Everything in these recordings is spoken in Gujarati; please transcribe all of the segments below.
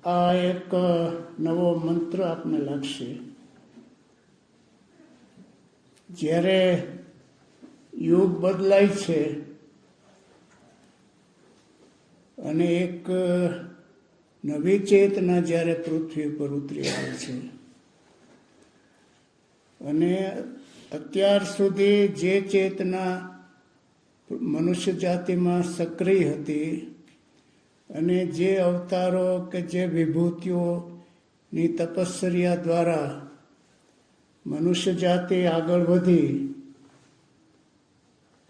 આ એક નવો મંત્ર આપને લાગશે. જ્યારે યુગ બદલાય છે અને એક નવી ચેતના જ્યારે પૃથ્વી પર ઉતરી આવે છે અને અત્યાર સુધી જે ચેતના મનુષ્ય જાતિમાં સક્રિય હતી અને જે અવતારો કે જે વિભૂતિઓની તપશ્ચર્યા દ્વારા મનુષ્ય જાતિ આગળ વધી,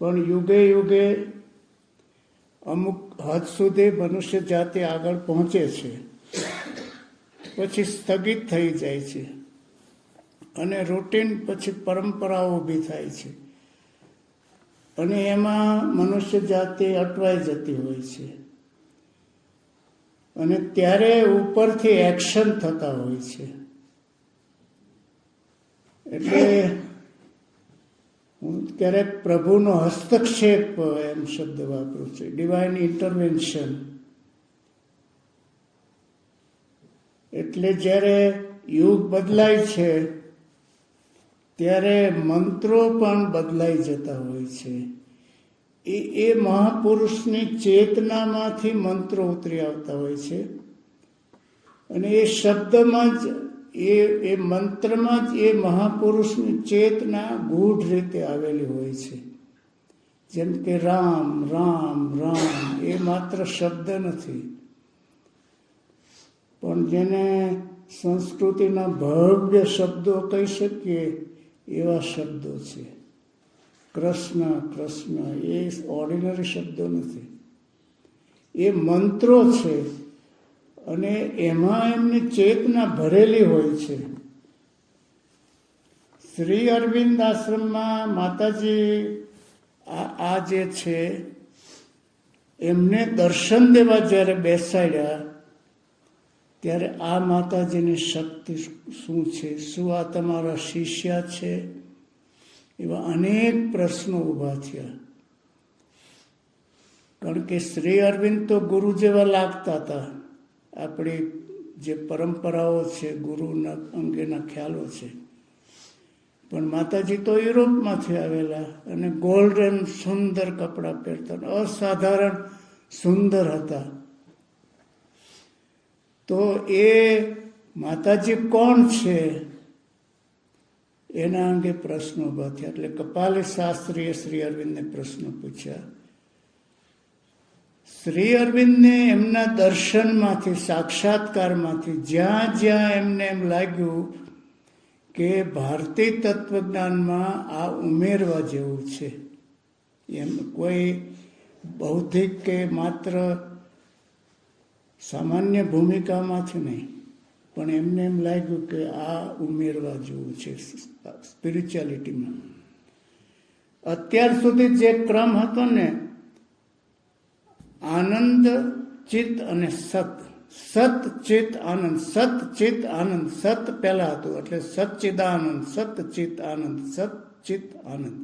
પણ યુગે યુગે અમુક હદ સુધી મનુષ્ય જાતિ આગળ પહોંચે છે, પછી સ્થગિત થઈ જાય છે અને રૂટીન પછી પરંપરાઓ ઊભી થાય છે અને એમાં મનુષ્ય જાતિ અટવાઈ જતી હોય છે અને ત્યારે ઉપરથી એક્શન થતા હોય છે. એટલે હું ક્યારેક પ્રભુનો હસ્તક્ષેપ એમ શબ્દ વાપરું છું, ડિવાઇન ઇન્ટરવેન્શન. એટલે જ્યારે યુગ બદલાય છે ત્યારે મંત્રો પણ બદલાઈ જતા હોય છે. એ મહાપુરુષની ચેતનામાંથી મંત્રો ઉતરી આવતા હોય છે અને એ શબ્દમાં જ એ મંત્રમાં જ એ મહાપુરુષની ચેતના ગૂઢ રીતે આવેલી હોય છે. જેમ કે રામ રામ રામ એ માત્ર શબ્દ નથી, પણ જેને સંસ્કૃતિના ભવ્ય શબ્દો કહી શકીએ એવા શબ્દો છે. કૃષ્ણ કૃષ્ણ એ ઓર્ડિનરી શબ્દો નથી, એ મંત્રો છે અને એમાં એમની ચેતના ભરેલી હોય છે. શ્રી અરવિંદ આશ્રમમાં માતાજી આ જે છે એમને દર્શન દેવા જ્યારે બેસાડ્યા ત્યારે આ માતાજીની શક્તિ શું છે, શું આ તમારા શિષ્યા છે, એવા અનેક પ્રશ્નો ઊભા થયા. કારણ કે શ્રી અરવિંદ તો ગુરુ જેવા લાગતા હતા. આપણી જે પરંપરાઓ છે, ગુરુના અંગેના ખ્યાલો છે, પણ માતાજી તો યુરોપમાંથી આવેલા અને ગોલ્ડન સુંદર કપડાં પહેરતા, અસાધારણ સુંદર હતા. તો એ માતાજી કોણ છે એના અંગે પ્રશ્નો ઊભા થયા. એટલે કપાલી શાસ્ત્રીએ શ્રી અરવિંદને પ્રશ્નો પૂછ્યા. શ્રી અરવિંદને એમના દર્શનમાંથી, સાક્ષાત્કારમાંથી જ્યાં જ્યાં એમને એમ લાગ્યું કે ભારતીય તત્વજ્ઞાનમાં આ ઉમેરવા જેવું છે, એમ કોઈ બૌદ્ધિક કે માત્ર સામાન્ય ભૂમિકામાંથી નહીં, પણ એમને એમ લાગ્યું કે આ ઉમેરવા જેવું છે સ્પિરિચ્યુઆલિટીમાં. અત્યાર સુધી જે ક્રમ હતો ને, આનંદ, ચિત્ત અને સત, સત ચિત્ત આનંદ, સત ચિત્ત આનંદ, સત પહેલા હતું એટલે સચ્ચિદાનંદ, સત ચિત્ત આનંદ, સત ચિત્ત આનંદ.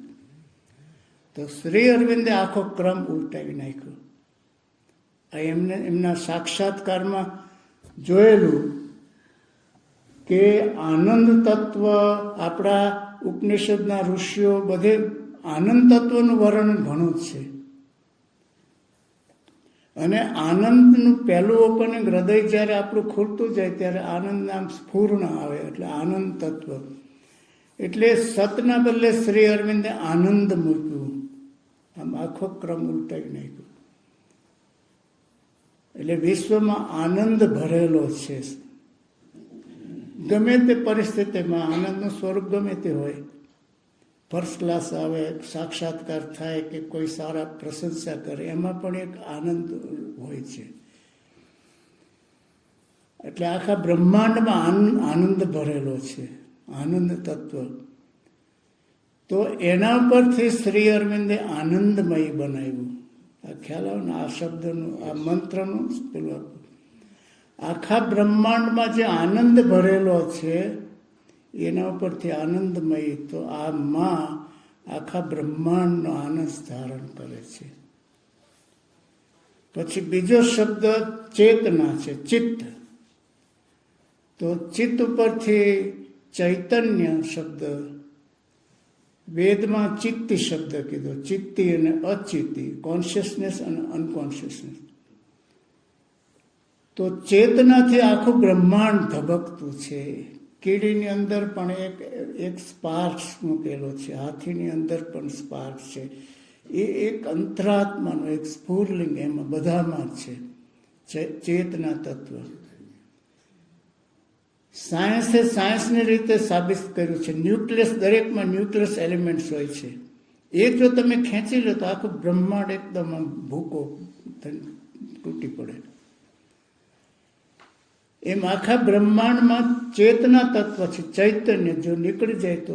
તો શ્રી અરવિંદે આખો ક્રમ ઉલટાવી નાખ્યો. એમને એમના સાક્ષાત્કારમાં જોયેલું કે આનંદ તત્વ, આપણા ઉપનિષદના ઋષિઓ બધે આનંદ તત્વનું વર્ણન ઘણું જ છે અને આનંદનું પહેલું ઓપનિંગ હૃદય જ્યારે આપણું ખુલતું જાય ત્યારે આનંદ નામ સ્ફૂર્ણ આવે એટલે આનંદ તત્વ. એટલે સતના બદલે શ્રી અરવિંદે આનંદ મૂક્યું. આમ આખો ક્રમ ઉલટાવી નાખ્યો. એટલે વિશ્વમાં આનંદ ભરેલો છે. ગમે તે પરિસ્થિતિમાં આનંદનું સ્વરૂપ ગમે તે હોય, ફર્સ્ટ ક્લાસ આવે, સાક્ષાત્કાર થાય કે કોઈ સારા પ્રશંસા કરે, એમાં પણ એક આનંદ હોય છે. એટલે આખા બ્રહ્માંડમાં આનંદ ભરેલો છે, આનંદ તત્વ. તો એના પરથી શ્રી અરવિંદે આનંદમય બનાવ્યું. આ ખ્યાલ આવે ને, આ શબ્દનું, આ મંત્રનું પેલું આખા બ્રહ્માંડમાં જે આનંદ ભરેલો છે એના ઉપરથી આનંદમય. તો આ માં આખા બ્રહ્માંડનો આનંદ ધારણ કરે છે. પછી બીજો શબ્દ ચેતના છે, ચિત્ત. તો ચિત્ત ઉપરથી ચૈતન્ય શબ્દ, વેદમાં ચિત્તી શબ્દ કીધો, ચિત્તી અને અચિત્તી, કોન્શિયસનેસ અને અનકોન્શિયસનેસ. તો ચેતનાથી આખું બ્રહ્માંડ ધબકતું છે. કીડીની અંદર પણ એક સ્પાર્ક્સ મૂકેલો છે, હાથીની અંદર પણ સ્પાર્ક છે. એ એક અંતરાત્માનો એક સ્ફુરલિંગ એમાં બધામાં છે ચેતના તત્વ. સાયન્સની રીતે સાબિત કર્યું છે, ન્યુક્લિયસ, દરેકમાં ન્યુક્લિયસ એલિમેન્ટ્સ હોય છે. એક જો તમે ખેંચી લો તો આખું બ્રહ્માંડ એકદમ ભૂકો તૂટી પડે. એમ આખા બ્રહ્માંડમાં ચેતના તત્વ છે, ચૈતન્ય. જો નીકળી જાય તો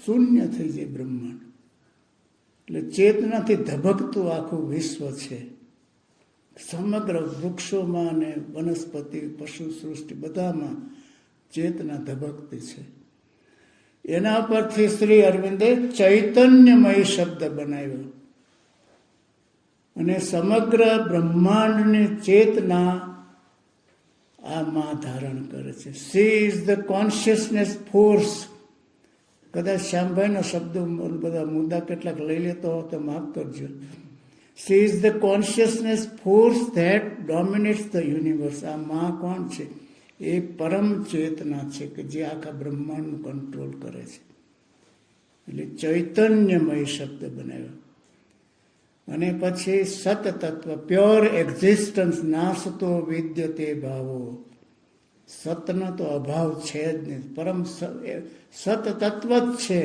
શૂન્ય થઈ જાય બ્રહ્માંડ. એટલે ચેતનાથી ધબકતું આખું વિશ્વ છે. સમગ્ર વૃક્ષોમાં અને વનસ્પતિ, પશુ સૃષ્ટિ બધામાં ચેતના ધબકતી છે. એના પરથી શ્રી અરવિંદે ચૈતન્યમય શબ્દ બનાવ્યો અને સમગ્ર બ્રહ્માંડની ચેતના આમાં ધારણ કરે છે. She is the consciousness force. કદાચ શ્યામભાઈનો શબ્દો બધા મુદ્દા કેટલાક લઈ લેતો હો તો માફ કરજો. She is the consciousness force that dominates the universe. આ મા કોણ છે? એ પરમ ચેતના છે કે જે આખા બ્રહ્માંડનું કંટ્રોલ કરે છે. એટલે ચૈતન્યમય શબ્દ બનાવ્યો. અને પછી સત તત્વ, પ્યોર એક્ઝિસ્ટન્સ, નાસતો વિદ્યતે ભાવો. સતનો તો અભાવ છે જ નહીં, પરમ સત તત્વ જ છે.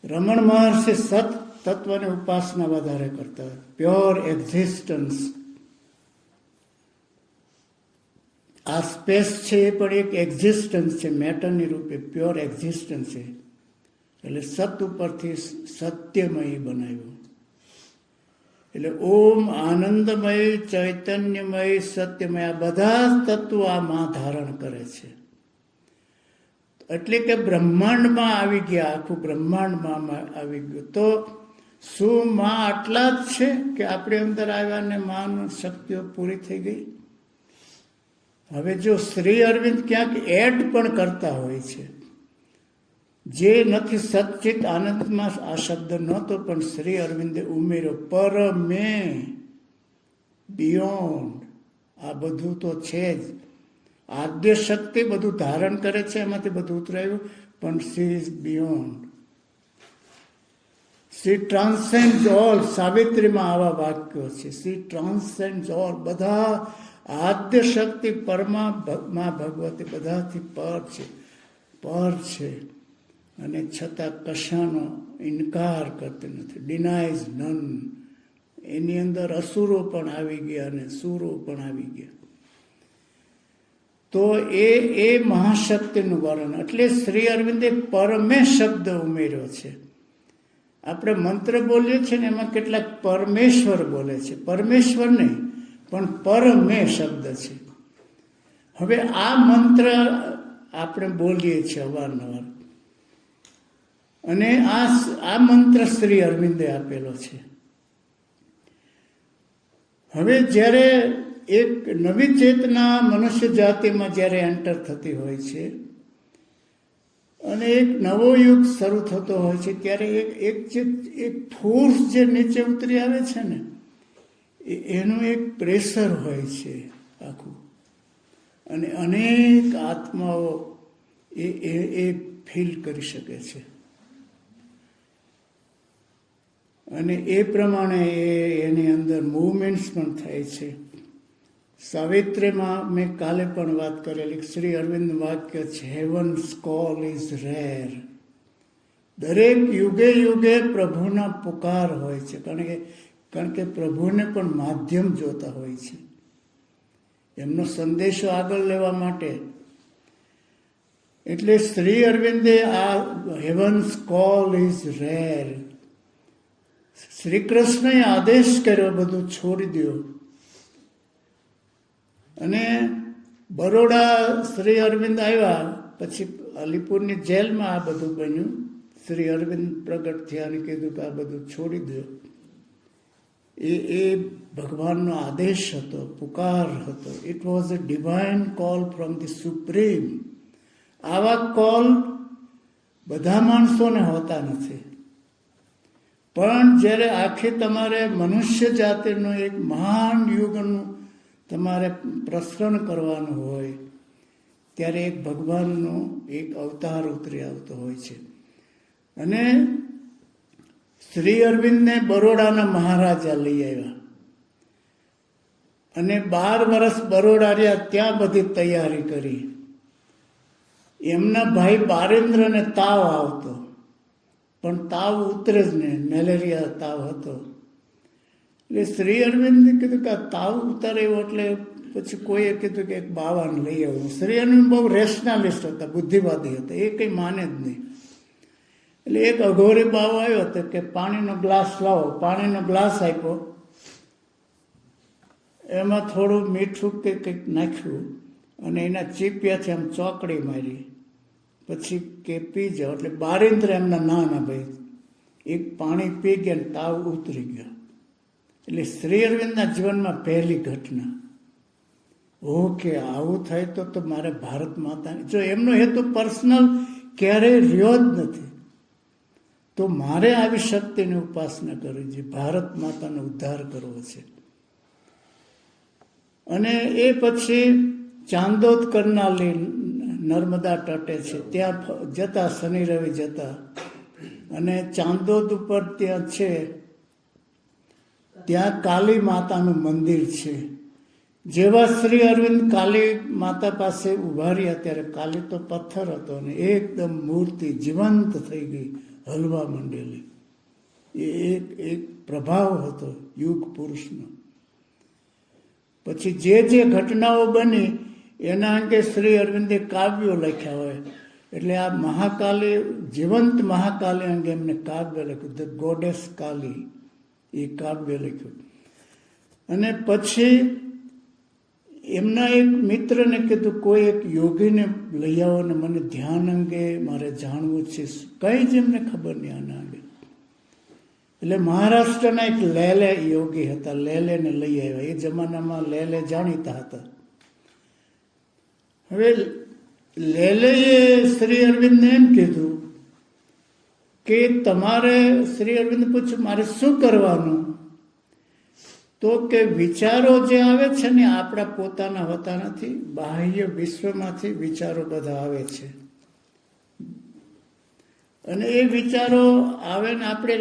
રમણ મહર્ષિ સત તત્વની ઉપાસના વધારે કરતા. Pure existence. આ સ્પેસ છે એ પણ એક એક્ઝિસ્ટન્સ છે, મેટરની રૂપે પ્યોર એક્ઝિસ્ટન્સ છે. એટલે સત ઉપરથી સત્યમય બનાવ્યું. એટલે ઓમ આનંદમય, ચૈતન્યમય, સત્યમય, આ બધા તત્વો આ માં ધારણ કરે છે. એટલે કે બ્રહ્માંડમાં આવી ગયા, આખું બ્રહ્માંડમાં આવી ગયું. તો શું માં આટલા જ છે કે આપણી અંદર આવ્યા ને માની શક્તિઓ પૂરી થઈ ગઈ? હવે જો શ્રી અરવિંદ ક્યાંક એડ પણ કરતા હોય છે, જે નથી સચ્ચિત આનંદમાં આ શબ્દ નહોતો, પણ શ્રી અરવિંદે ઉમેર્યો પરમે, બિયોન્ડ. આ બધું તો છે જ. આદ્ય શક્તિ બધું ધારણ કરે છે, એમાંથી બધું ઉતરાયું, પણ she is beyond. She transcend all. સાવિત્રીમાં આવા વાક્યો છે. She transcend all. બધા આદ્ય શક્તિ પરમા ભગવતી બધાથી પર છે. અને છતાં કશાનો ઇનકાર કરતી નથી. ડિનાઇઝ નન. એની અંદર અસુરો પણ આવી ગયા અને સુરો પણ આવી ગયા. તો એ મહાશક્તિનું વર્ણન. એટલે શ્રી અરવિંદે પરમે શબ્દ ઉમેર્યો છે. આપણે મંત્ર બોલીએ છીએ ને એમાં કેટલાક પરમેશ્વર બોલે છે. પરમેશ્વર નહીં, પણ પરમે શબ્દ છે. હવે આ મંત્ર આપણે બોલીએ છીએ અવારનવાર, અને આ મંત્ર શ્રી અરવિંદે આપેલો છે. હવે જ્યારે એક નવી ચેતના મનુષ્ય જાતિમાં જ્યારે એન્ટર થતી હોય છે અને એક નવો યુગ શરૂ થતો હોય છે, ત્યારે એક ફોર્સ જે નીચે ઉતરી આવે છે ને, એનું એક પ્રેશર હોય છે આખું. અને અનેક આત્માઓ એ ફીલ કરી શકે છે. અને એ પ્રમાણે એની અંદર મૂવમેન્ટ્સ પણ થાય છે. સાવિત્રીમાં મેં કાલે પણ વાત કરેલી, શ્રી અરવિંદ વાક્ય છે, હેવન્સ કોલ ઇઝ રેર. દરેક યુગે યુગે પ્રભુના પુકાર હોય છે, કારણ કે પ્રભુને પણ માધ્યમ જોતા હોય છે એમનો સંદેશો આગળ લેવા માટે. એટલે શ્રી અરવિંદે આ હેવન્સ કોલ ઇઝ રેર. શ્રી કૃષ્ણએ આદેશ કર્યો બધું છોડી દો. અને બરોડા શ્રી અરવિંદ આવ્યા પછી અલીપુરની જેલમાં આ બધું બન્યું. શ્રી અરવિંદ પ્રગટ થયા અને કીધું કે આ બધું છોડી દો. એ ભગવાનનો આદેશ હતો, પુકાર હતો. It was a divine call from the supreme. આવા કોલ બધા માણસોને હોતા નથી. પણ જ્યારે આખી તમારે મનુષ્ય જાતિનું એક મહાન યુગનું તમારે પ્રસરણ કરવાનું હોય ત્યારે એક ભગવાનનો એક અવતાર ઉતરી આવતો હોય છે. અને શ્રી અરવિંદને બરોડાના મહારાજા લઈ આવ્યા અને 12 વર્ષ બરોડા રહ્યા. ત્યાં બધી તૈયારી કરી. એમના ભાઈ બારેન્દ્રને તાવ આવતો, પણ તાવ ઉતરે જ નહીં, મેલેરિયા તાવ હતો. એટલે શ્રી અરવિંદે કીધું કે આ તાવ ઉતારે એવો, એટલે પછી કોઈએ કીધું કે એક બાવાને લઈ આવું. શ્રી અરવિંદ બહુ રેશનાલિસ્ટ હતા, બુદ્ધિવાદી હતા, એ કંઈ માને જ નહીં. એટલે એક અઘોરી બાવો આવ્યો હતો કે પાણીનો ગ્લાસ લાવો. પાણીનો ગ્લાસ આપ્યો, એમાં થોડું મીઠું કે કંઈક નાખ્યું અને એના ચીપિયાથી આમ ચોકડી મારી. પછી કે પી જાઓ. એટલે બારેન્દ્ર એમના નાના ભાઈ એક પાણી પી ગયા ને તાવ ઉતરી ગયો. એટલે શ્રી અરવિંદના જીવનમાં પહેલી ઘટના. ઓકે, આવું થાય તો મારે ભારત માતાની, જો એમનો હેતુ પર્સનલ ક્યારેય રહ્યો જ નથી, તો મારે આવી શક્તિની ઉપાસના કરવી છે, ભારત માતાનો ઉદ્ધાર કરવો છે. અને એ પછી ચાંદોદ કરનાલી નર્મદા તટે છે, ત્યાં જતા, શનિ રવિ જતા. અને ચાંદોદ ઉપર ત્યાં છે, ત્યાં કાલી માતાનું મંદિર છે. જેવા શ્રી અરવિંદ કાલી માતા પાસે ઉભા રહ્યા ત્યારે કાલી તો પથ્થર હતો ને એકદમ મૂર્તિ જીવંત થઈ ગઈ, હલવા માંડેલી. એ એક પ્રભાવ હતો યુગ પુરુષનો. પછી જે ઘટનાઓ બની એના અંગે શ્રી અરવિંદે કાવ્યો લખ્યા હોય. એટલે આ મહાકાલી, જીવંત મહાકાલી અંગે એમને કાવ્ય લખ્યું, ધ ગોડેસ કાલી, એ કાવ્ય લખ્યું. અને પછી એમના એક મિત્રને કીધું કોઈ એક યોગીને લઈ આવો ને મને ધ્યાન અંગે મારે જાણવું છે. કંઈ જ એમને ખબર નહીં આના અંગે. એટલે મહારાષ્ટ્રના એક લેલે યોગી હતા, લેલેને લઈ આવ્યા. એ જમાનામાં લેલે જાણીતા હતા. હવે લેલેએ શ્રી અરવિંદને એમ કીધું કે તમારે, શ્રી અરવિંદ પૂછ્યું મારે શું કરવાનું? તો કે વિચારો જે આવે છે ને આપણા પોતાના હોતા નથી, બાહ્ય વિશ્વમાંથી વિચારો બધા આવે છે. અને એ વિચારો આવે ને આપણે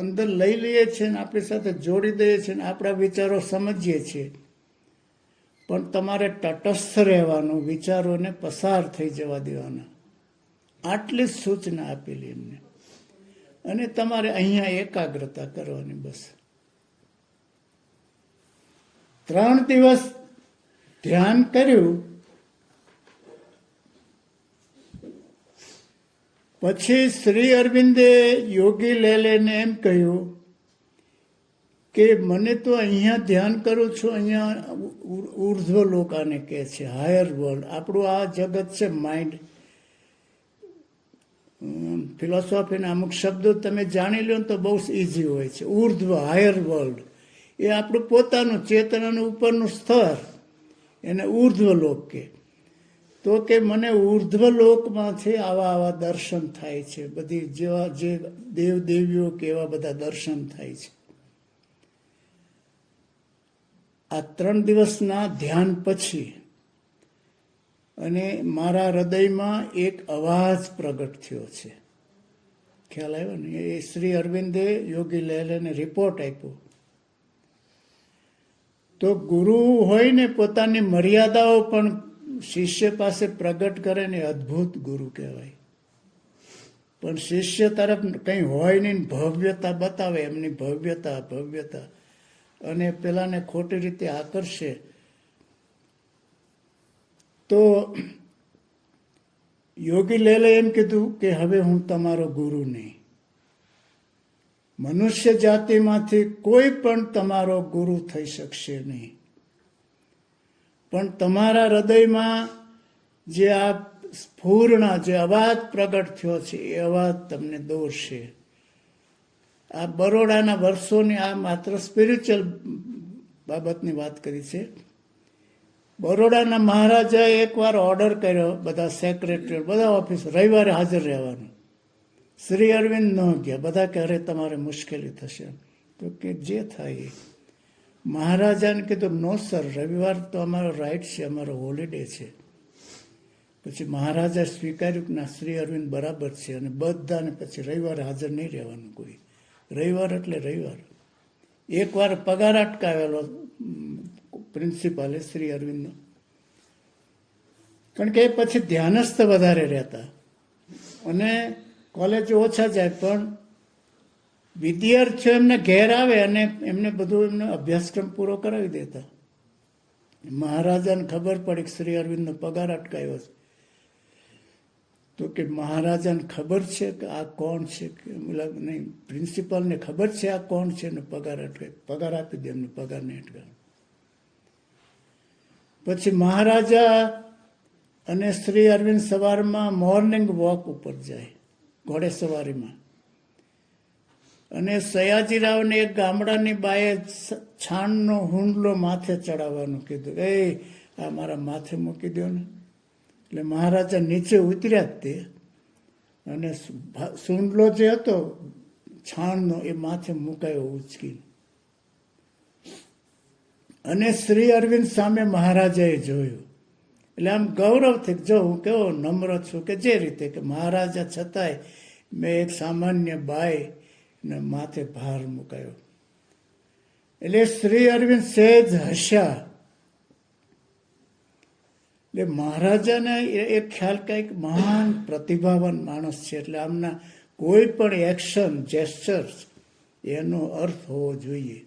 અંદર લઈ લઈએ છીએ ને આપણી સાથે જોડી દઈએ છીએ ને આપણા વિચારો સમજીએ છીએ. પણ તમારે તટસ્થ રહેવાનું, વિચારોને પસાર થઈ જવા દેવાના, આટલી જ સૂચના આપેલી એમને. અને તમારે અહીંયા એકાગ્રતા કરવાની બસ. 3 દિવસ ધ્યાન કર્યું. પછી શ્રી અરવિંદે યોગી લેલેને એમ કહ્યું કે મને તો અહીંયા ધ્યાન કરું છું, અહીંયા ઉર્ધ્વ લોક આને કહે છે, હાયર વર્લ્ડ. આપણું આ જગત છે માઇન્ડ, ફિલોસોફીના અમુક શબ્દો તમે જાણી લો તો બહુ ઇઝી હોય છે. ઉર્ધ્વ, હાયર વર્લ્ડ એ આપણું પોતાનું ચેતનાનું ઉપરનું સ્તર, એને ઉર્ધ્વ લોક કહે. તો કે મને ઉર્ધ્વ લોકમાંથી આવા દર્શન થાય છે, બધી જેવા જે દેવ દેવીઓ કે એવા બધા દર્શન થાય છે. આ 3 દિવસના ધ્યાન પછી અને મારા હૃદયમાં એક અવાજ પ્રગટ થયો છે. ખ્યાલ આવ્યો ને? એ શ્રી અરવિંદે યોગી લેલેને રિપોર્ટ આપ્યો. તો ગુરુ હોય ને પોતાની મર્યાદાઓ પણ શિષ્ય પાસે પ્રગટ કરે ને અદ્ભુત ગુરુ કહેવાય. પણ શિષ્ય તરફ કંઈ હોય નહીં, ભવ્યતા બતાવે, એમની ભવ્યતા અને પેલાને ખોટી રીતે આકર્ષે. તો યોગી લેલે એમ કીધું કે હવે હું તમારો ગુરુ નહીં. મનુષ્ય જાતિમાંથી કોઈ પણ તમારો ગુરુ થઈ શકશે નહીં. પણ તમારા હૃદયમાં જે આ સ્ફૂર્ણ જે અવાજ પ્રગટ થયો છે એ અવાજ તમને દોરશે. આ બરોડાના વર્ષોની આ માત્ર સ્પિરિચ્યુઅલ બાબતની વાત કરી છે. બરોડાના મહારાજાએ એકવાર ઓર્ડર કર્યો, બધા સેક્રેટરી બધા ઓફિસ રવિવારે હાજર રહેવાનું. શ્રી અરવિંદ ન ગયા. બધા કે અરે તમારે મુશ્કેલી થશે. તો કે જે થાય એ. મહારાજાને કીધું નો સર, રવિવાર તો અમારો રાઈટ છે, અમારો હોલિડે છે. પછી મહારાજા સ્વીકાર્યું કે ના, શ્રી અરવિંદ બરાબર છે, અને બધાને પછી રવિવારે હાજર નહીં રહેવાનું કોઈ. રવિવાર એટલે રવિવાર. એકવાર પગાર અટકાવેલો પ્રિન્સિપાલે શ્રી અરવિંદનો, કારણ કે એ પછી ધ્યાનસ્થ વધારે રહેતા અને કોલેજ ઓછા જાય, પણ વિદ્યાર્થીઓ એમને ઘેર આવે અને એમને બધું એમનો અભ્યાસક્રમ પૂરો કરાવી દેતા. મહારાજાને ખબર પડી કે શ્રી અરવિંદનો પગાર અટકાયો છે. તો કે મહારાજાને ખબર છે કે આ કોણ છે, કે નહીં, પ્રિન્સિપાલને ખબર છે આ કોણ છે, એનો પગાર અટકાય, પગાર આપી દે, એમને પગાર નહીં અટકાવે. પછી મહારાજા અને શ્રી અરવિંદ સવારમાં મોર્નિંગ વોક ઉપર જાય, ઘોડે સવારીમાં. અને સયાજીરાવને એક ગામડાની બાએ છાણનો હુંડલો માથે ચડાવવાનું કીધું. આ મારા માથે મૂકી દો ને. એટલે મહારાજા નીચે ઉતર્યા જ તે, અને સુંડલો જે હતો છાણનો એ માથે મુકાયો ઉચકીને. અને શ્રી અરવિંદ સામે મહારાજાએ જોયું. એટલે આમ ગૌરવથી, જો હું કેવો નમ્ર છું, કે જે રીતે કે મહારાજા છતાંય મેં એક સામાન્ય બાઈ ને માથે ભાર મુકાયો. એટલે શ્રી અરવિંદ સહેજ હસ્યા. એટલે મહારાજાને એક ખ્યાલ કંઈક મહાન પ્રતિભાવાન માણસ છે, એટલે આમના કોઈ પણ એક્શન જેસ્ચર્સ એનો અર્થ હોવો જોઈએ.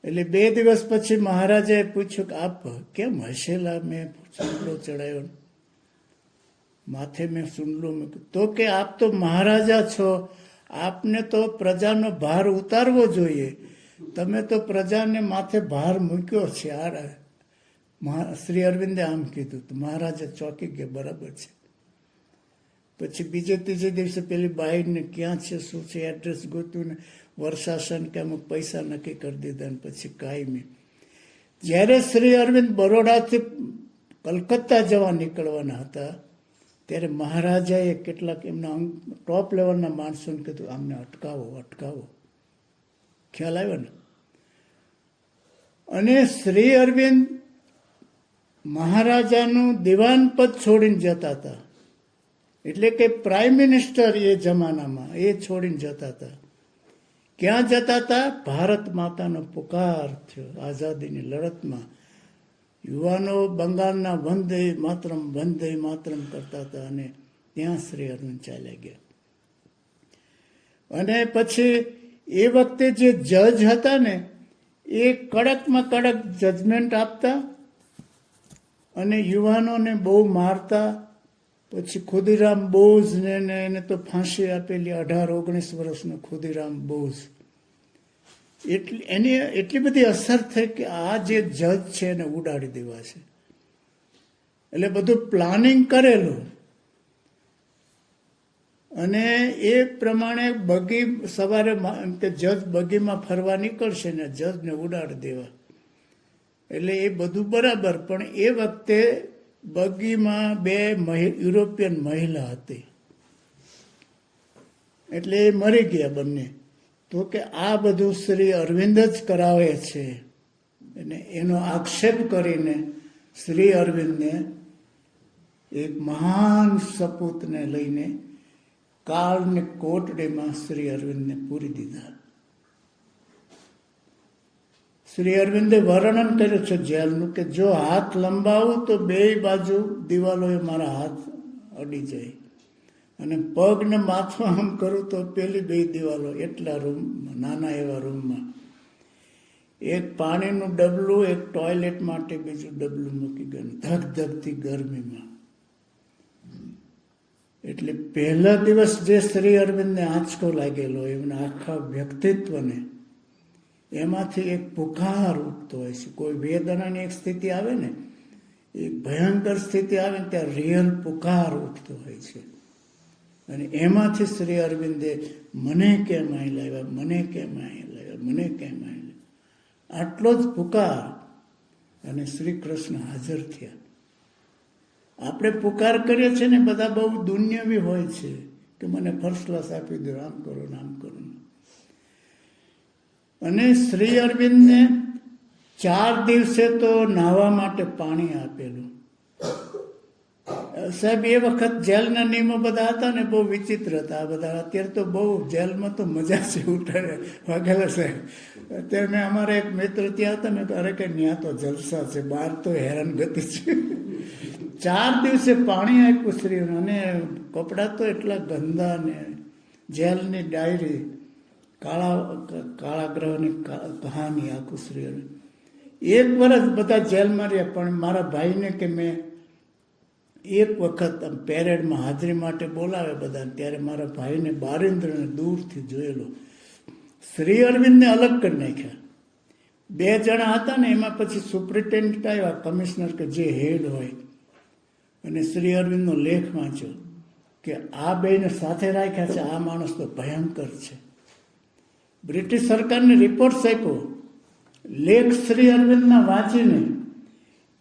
એટલે 2 દિવસ પછી મહારાજાએ પૂછ્યું કે આપ કેમ હસેલા? મેં સુંડલો ચડાયો, માથે મેં સુંડલો મૂક્યો. તો કે આપ તો મહારાજા છો, આપને તો પ્રજાનો ભાર ઉતારવો જોઈએ, તમે તો પ્રજાને માથે ભાર મૂક્યો છે. શ્રી અરવિંદે આમ કીધું તો મહારાજે ચોંકી ગયા, બરાબર છે. પછી બીજે ત્રીજે દિવસે પેલી બાઈને ક્યાં છે, શું છે, એડ્રેસ ગોત્યું ને વર્ષાસન કે અમુક પૈસા નક્કી કરી દીધા. ને પછી કાયમી જ્યારે શ્રી અરવિંદ બરોડાથી કલકત્તા જવા નીકળવાના હતા, ત્યારે મહારાજાએ કેટલાક એમના ટોપ લેવલના માણસોને કીધું આમને અટકાવો, અટકાવો. ખ્યાલ આવ્યો ને? અને શ્રી અરવિંદ મહારાજાનું દિવાન પદ છોડીને જતા હતા. એટલે કે પ્રાઇમ મિનિસ્ટર એ જમાનામાં એ છોડીને જતા હતા. ક્યાં જતા હતા? ભારત માતાનો પુકાર થયો આઝાદીની લડતમાં. યુવાનો બંગાળના વંદે માતરમ કરતા હતા, અને ત્યાં શ્રી અરવિંદ ચાલ્યા ગયા. અને પછી એ વખતે જે જજ હતા ને, એ કડકમાં કડક જજમેન્ટ આપતા અને યુવાનોને બહુ મારતા. પછી ખુદીરામ બોઝને એને તો ફાંસી આપેલી, 18-19 વર્ષનો ખુદીરામ બોઝ. એની એટલી બધી અસર થઈ કે આ જે જજ છે એને ઉડાડી દેવા છે. એટલે બધું પ્લાનિંગ કરેલું, અને એ પ્રમાણે બગી સવારે એમ કે જજ બગીમાં ફરવા નીકળશે ને જજને ઉડાડી દેવા. એટલે એ બધું બરાબર, પણ એ વખતે બગીમાં 2 યુરોપિયન મહિલા હતી, એટલે એ મરી ગયા બંને. તો કે આ બધું શ્રી અરવિંદ જ કરાવે છે, અને એનો આક્ષેપ કરીને શ્રી અરવિંદને એક મહાન સપૂતને લઈને કાળને કોટડીમાં શ્રી અરવિંદને પૂરી દીધા. શ્રી અરવિંદે વર્ણન કર્યું છે જેલનું, કે જો હાથ લંબાવું તો 2 બાજુ દિવાલોએ મારા હાથ અડી જાય, અને પગને માથું આમ કરું તો પેલી 2 દિવાલો, એટલા રૂમમાં, નાના એવા રૂમમાં એક પાણીનું ડબલું, એક ટોયલેટ માટે બીજું ડબલું મૂકી ગયું, ધગધગતી ગરમીમાં. એટલે પહેલા દિવસ જે શ્રી અરવિંદને આંચકો લાગેલો, એમના આખા વ્યક્તિત્વને, એમાંથી એક પુકાર ઉઠતો હોય છે. કોઈ વેદનાની એક સ્થિતિ આવે ને, એક ભયંકર સ્થિતિ આવે ને, ત્યાં રિયલ પુકાર ઉઠતો હોય છે. અને એમાંથી શ્રી અરવિંદે મને કેમ અહીં લાવ્યા, મને કેમ અહીં લાવ્યા, મને કેમ અહીં લાવ્યા, આટલો જ પુકાર અને શ્રી કૃષ્ણ હાજર થયા. આપણે પુકાર કરીએ છીએ ને બધા બહુ દુન્યવી હોય છે કે મને ફર્સ્ટ ક્લાસ આપી દો, આમ કરો ને આમ કરો. અને શ્રી અરવિંદને 4 દિવસે તો નાહવા માટે પાણી આપેલું. સાહેબ એ વખત જેલના નિયમો બધા હતા ને બહુ વિચિત્ર હતા આ બધા. અત્યારે તો બહુ જેલમાં તો મજા છે ઉઠાડે વાઘેલા સાહેબ. અત્યારે મેં અમારા એક મિત્ર ત્યાં હતા, મેં અરે કે ત્યાં તો જલસા છે, બહાર તો હેરાન ગતિ છે. 4 દિવસે પાણી આપ્યું શ્રી, અને કપડાં તો એટલા ગંદા ને જેલની ડાયરી, કાળા ગ્રહની કહાની આખું શ્રી. 1 વર્ષ બધા જેલમાં રહ્યા. પણ મારા ભાઈને કે મેં એક વખત પેરેડમાં હાજરી માટે બોલાવે બધાને, ત્યારે મારા ભાઈને બારેન્દ્રને દૂરથી જોયેલો. શ્રી અરવિંદને અલગ કરી નાખ્યા. 2 જણા હતા ને એમાં પછી સુપ્રિન્ટેન્ડન્ટ આવ્યા, કમિશનર કે જે હેડ હોય, અને શ્રી અરવિંદનો લેખ વાંચ્યો કે આ બેને સાથે રાખ્યા છે, આ માણસ તો ભયંકર છે. બ્રિટિશ સરકારને રિપોર્ટ આપ્યો લેખ શ્રી અરવિંદના વાંચીને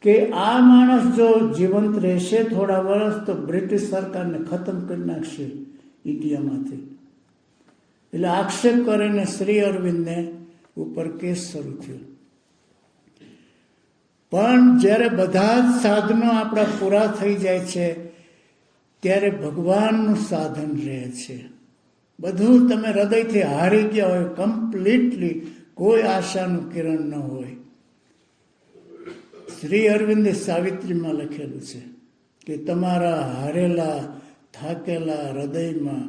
કે આ માણસ જો જીવંત રહેશે થોડા વર્ષ તો બ્રિટિશ સરકારને ખતમ કરી નાખશે ઇન્ડિયામાંથી. એટલે આક્ષેપ કરીને શ્રી અરવિંદને ઉપર કેસ શરૂ થયો. પણ જ્યારે બધા જ સાધનો આપણા પૂરા થઈ જાય છે ત્યારે ભગવાનનું સાધન રહે છે. બધું તમે હૃદયથી હારી ગયા હોય કમ્પ્લીટલી, કોઈ આશાનું કિરણ ન હોય. શ્રી અરવિંદે સાવિત્રીમાં લખેલું છે કે તમારા હારેલા થાકેલા હૃદયમાં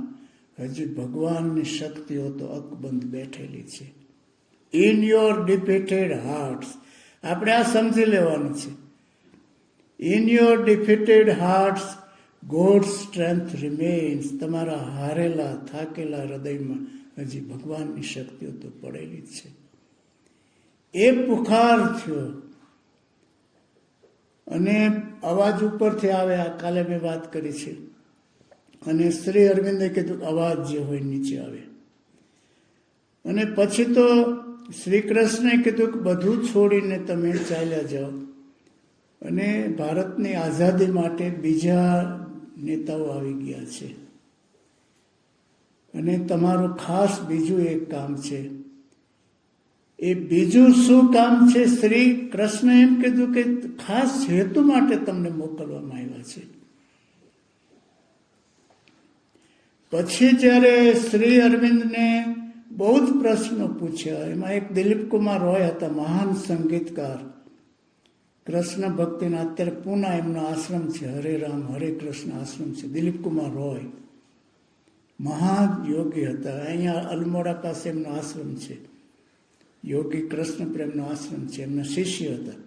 હજી ભગવાનની શક્તિઓ તો અકબંધ બેઠેલી છે. ઇન યોર ડિફીટેડ હાર્ટ્સ, આપણે આ સમજી લેવાનું છે. In your defeated hearts gods strength remains. તમારા હારેલા થાકેલા હૃદયમાં હજી ભગવાનની શક્તિઓ તો પડેલી જ છે. એ પુકાર થયો અને અવાજ ઉપરથી આવે. આ કાલે મેં વાત કરી છે. અને શ્રી અરવિંદે કીધું અવાજ જે હોય નીચે આવે. અને પછી તો શ્રી કૃષ્ણે કીધું કે બધું છોડીને તમે ચાલ્યા જાઓ. અને ભારતની આઝાદી માટે બીજા નેતાઓ આવી ગયા છે, અને તમારું ખાસ બીજું એક કામ છે. એ બીજું શું કામ છે? શ્રી કૃષ્ણ એમ કીધું કે ખાસ હેતુ માટે તમને મોકલવામાં આવ્યા છે. પછી જ્યારે શ્રી અરવિંદને બહુ જ પ્રશ્નો પૂછ્યા. એમાં એક દિલીપ કુમાર રોય હતા, મહાન સંગીતકાર, કૃષ્ણ ભક્તિના. અત્યારે પૂના એમનો આશ્રમ છે, હરે રામ હરે કૃષ્ણ આશ્રમ છે. દિલીપ કુમાર રોય મહાન યોગી હતા. અહીંયા અલમોડા પાસે એમનો આશ્રમ છે, યોગી કૃષ્ણ પ્રેમનો આશ્રમ છે, એમના શિષ્ય હતા.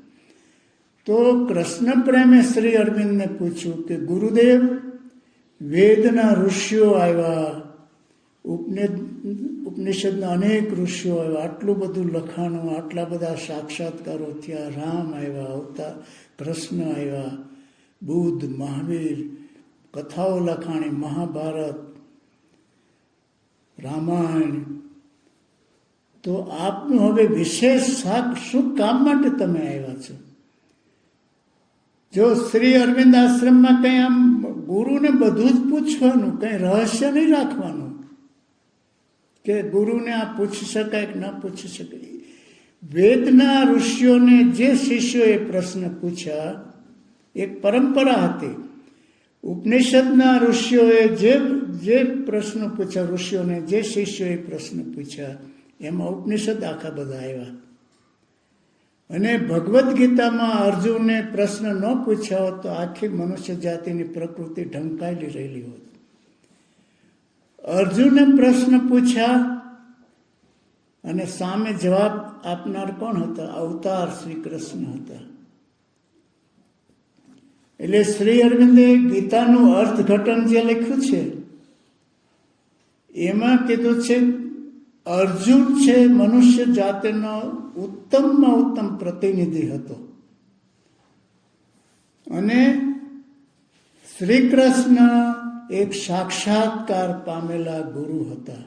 તો કૃષ્ણ પ્રેમે શ્રી અરવિંદને પૂછ્યું કે ગુરુદેવ, વેદના ઋષિઓ આવ્યા, ઉપનિષદના અનેક ઋષિઓ આવ્યા, આટલું બધું લખાણો, આટલા બધા સાક્ષાત્કારો થયા, રામ આવ્યા, અવતાર કૃષ્ણ આવ્યા, બુદ્ધ, મહાવીર, કથાઓ લખાણી, મહાભારત, રામાયણ. તો આપનું હવે વિશેષ શું કામ માટે તમે આવ્યા છો? જો શ્રી અરવિંદ આશ્રમમાં કંઈ આમ ગુરુને બધું જ પૂછવાનું, કંઈ રહસ્ય નહીં રાખવાનું કે ગુરુને આ પૂછી શકાય કે ન પૂછી શકાય. વેદના ઋષિઓને જે શિષ્યોએ પ્રશ્ન પૂછ્યા એક પરંપરા હતી. ઉપનિષદના ઋષિઓએ જે પ્રશ્ન પૂછ્યા, ઋષિઓને જે શિષ્યોએ પ્રશ્ન પૂછ્યા, એમાં ઉપનિષદ આખા બધા આવ્યા. અને ભગવદ્ ગીતામાં અર્જુને પ્રશ્ન ન પૂછ્યા હોત તો આખી મનુષ્ય જાતિની પ્રકૃતિ ઢંકાયેલી રહેલી હોત. અર્જુને પ્રશ્ન પૂછ્યા અને સામે જવાબ આપનાર કોણ હતા? અવતાર શ્રી કૃષ્ણ હતા. એટલે શ્રી અરવિંદે ગીતાનું અર્થઘટન જે લખ્યું છે એમાં કીધું છે અર્જુન છે મનુષ્ય જાતિનો ઉત્તમમાં ઉત્તમ પ્રતિનિધિ હતો, અને શ્રી કૃષ્ણ એક સાક્ષાત્કાર પામેલા ગુરુ હતા.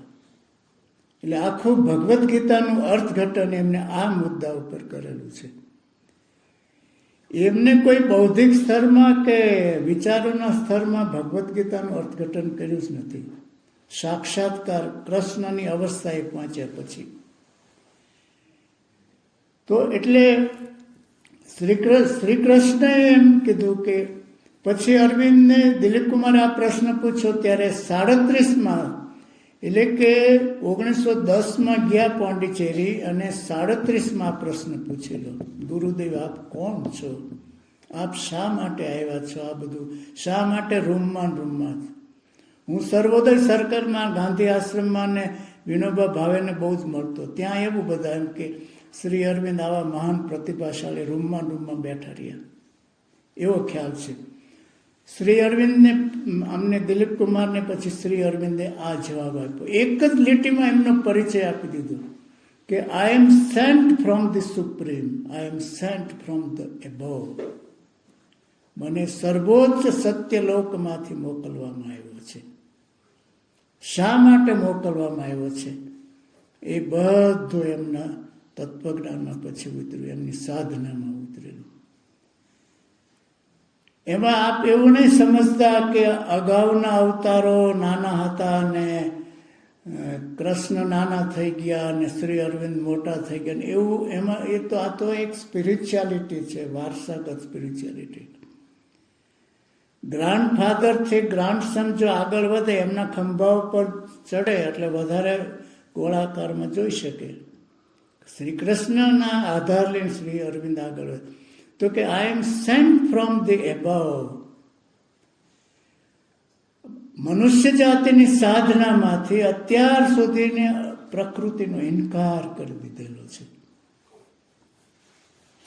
એટલે આખું ભગવદ્ ગીતાનું અર્થઘટન એમને આ મુદ્દા ઉપર કરેલું છે. એમને કોઈ બૌદ્ધિક સ્તરમાં કે વિચારોના સ્તરમાં ભગવદ્ ગીતાનું અર્થઘટન કર્યું જ નથી. સાક્ષાત્કાર કૃષ્ણની અવસ્થાએ પહોંચ્યા પછી તો એટલે શ્રી કૃષ્ણએ એમ કીધું કે પછી અરવિંદને દિલીપ કુમારે આ પ્રશ્ન પૂછ્યો ત્યારે 37માં એટલે કે 1910માં ગયા પોંડિચેરી અને 37માં પ્રશ્ન પૂછેલો, ગુરુદેવ આપ કોણ છો, આપ શા માટે આવ્યા છો, આ બધું શા માટે રૂમમાં હું સર્વોદય સર્કલમાં ગાંધી આશ્રમમાં ને વિનોબા ભાવેને બહુ જ મળતો, ત્યાં એવું બધા એમ કે શ્રી અરવિંદ આવા મહાન પ્રતિભાશાળી રૂમમાં બેઠા રહ્યા, એવો ખ્યાલ છે. શ્રી અરવિંદને અમને દિલીપ કુમારને પછી શ્રી અરવિંદે આ જવાબ આપ્યો, એક જ લીટીમાં એમનો પરિચય આપી દીધો કે I am sent from the supreme, I am sent from the above. મને સર્વોચ્ચ સત્યલોકમાંથી મોકલવામાં આવ્યો છે. શા માટે મોકલવામાં આવ્યો છે એ બધું એમના તત્વજ્ઞાનમાં પછી ઉતર્યું, એમની સાધનામાં ઉતરેલું. એમાં આપ એવું નહીં સમજતા કે અગાઉના અવતારો નાના હતા ને કૃષ્ણ નાના થઈ ગયા અને શ્રી અરવિંદ મોટા થઈ ગયા ને એવું, એમાં આ તો એક સ્પિરિચ્યુઆલિટી છે, વારસાગત સ્પિરિચ્યુઆલિટી. ગ્રાન્ડફાધરથી ગ્રાન્ડસન જો આગળ વધે, એમના ખંભા ઉપર ચડે એટલે વધારે ગોળાકારમાં જોઈ શકે. શ્રી કૃષ્ણના આધાર લઈને શ્રી અરવિંદ આગળ વધે તો કે I am sent from the above. મનુષ્ય જાતિની સાધનામાંથી અત્યાર સુધીની પ્રકૃતિનો ઇનકાર કરી દીધેલો છે.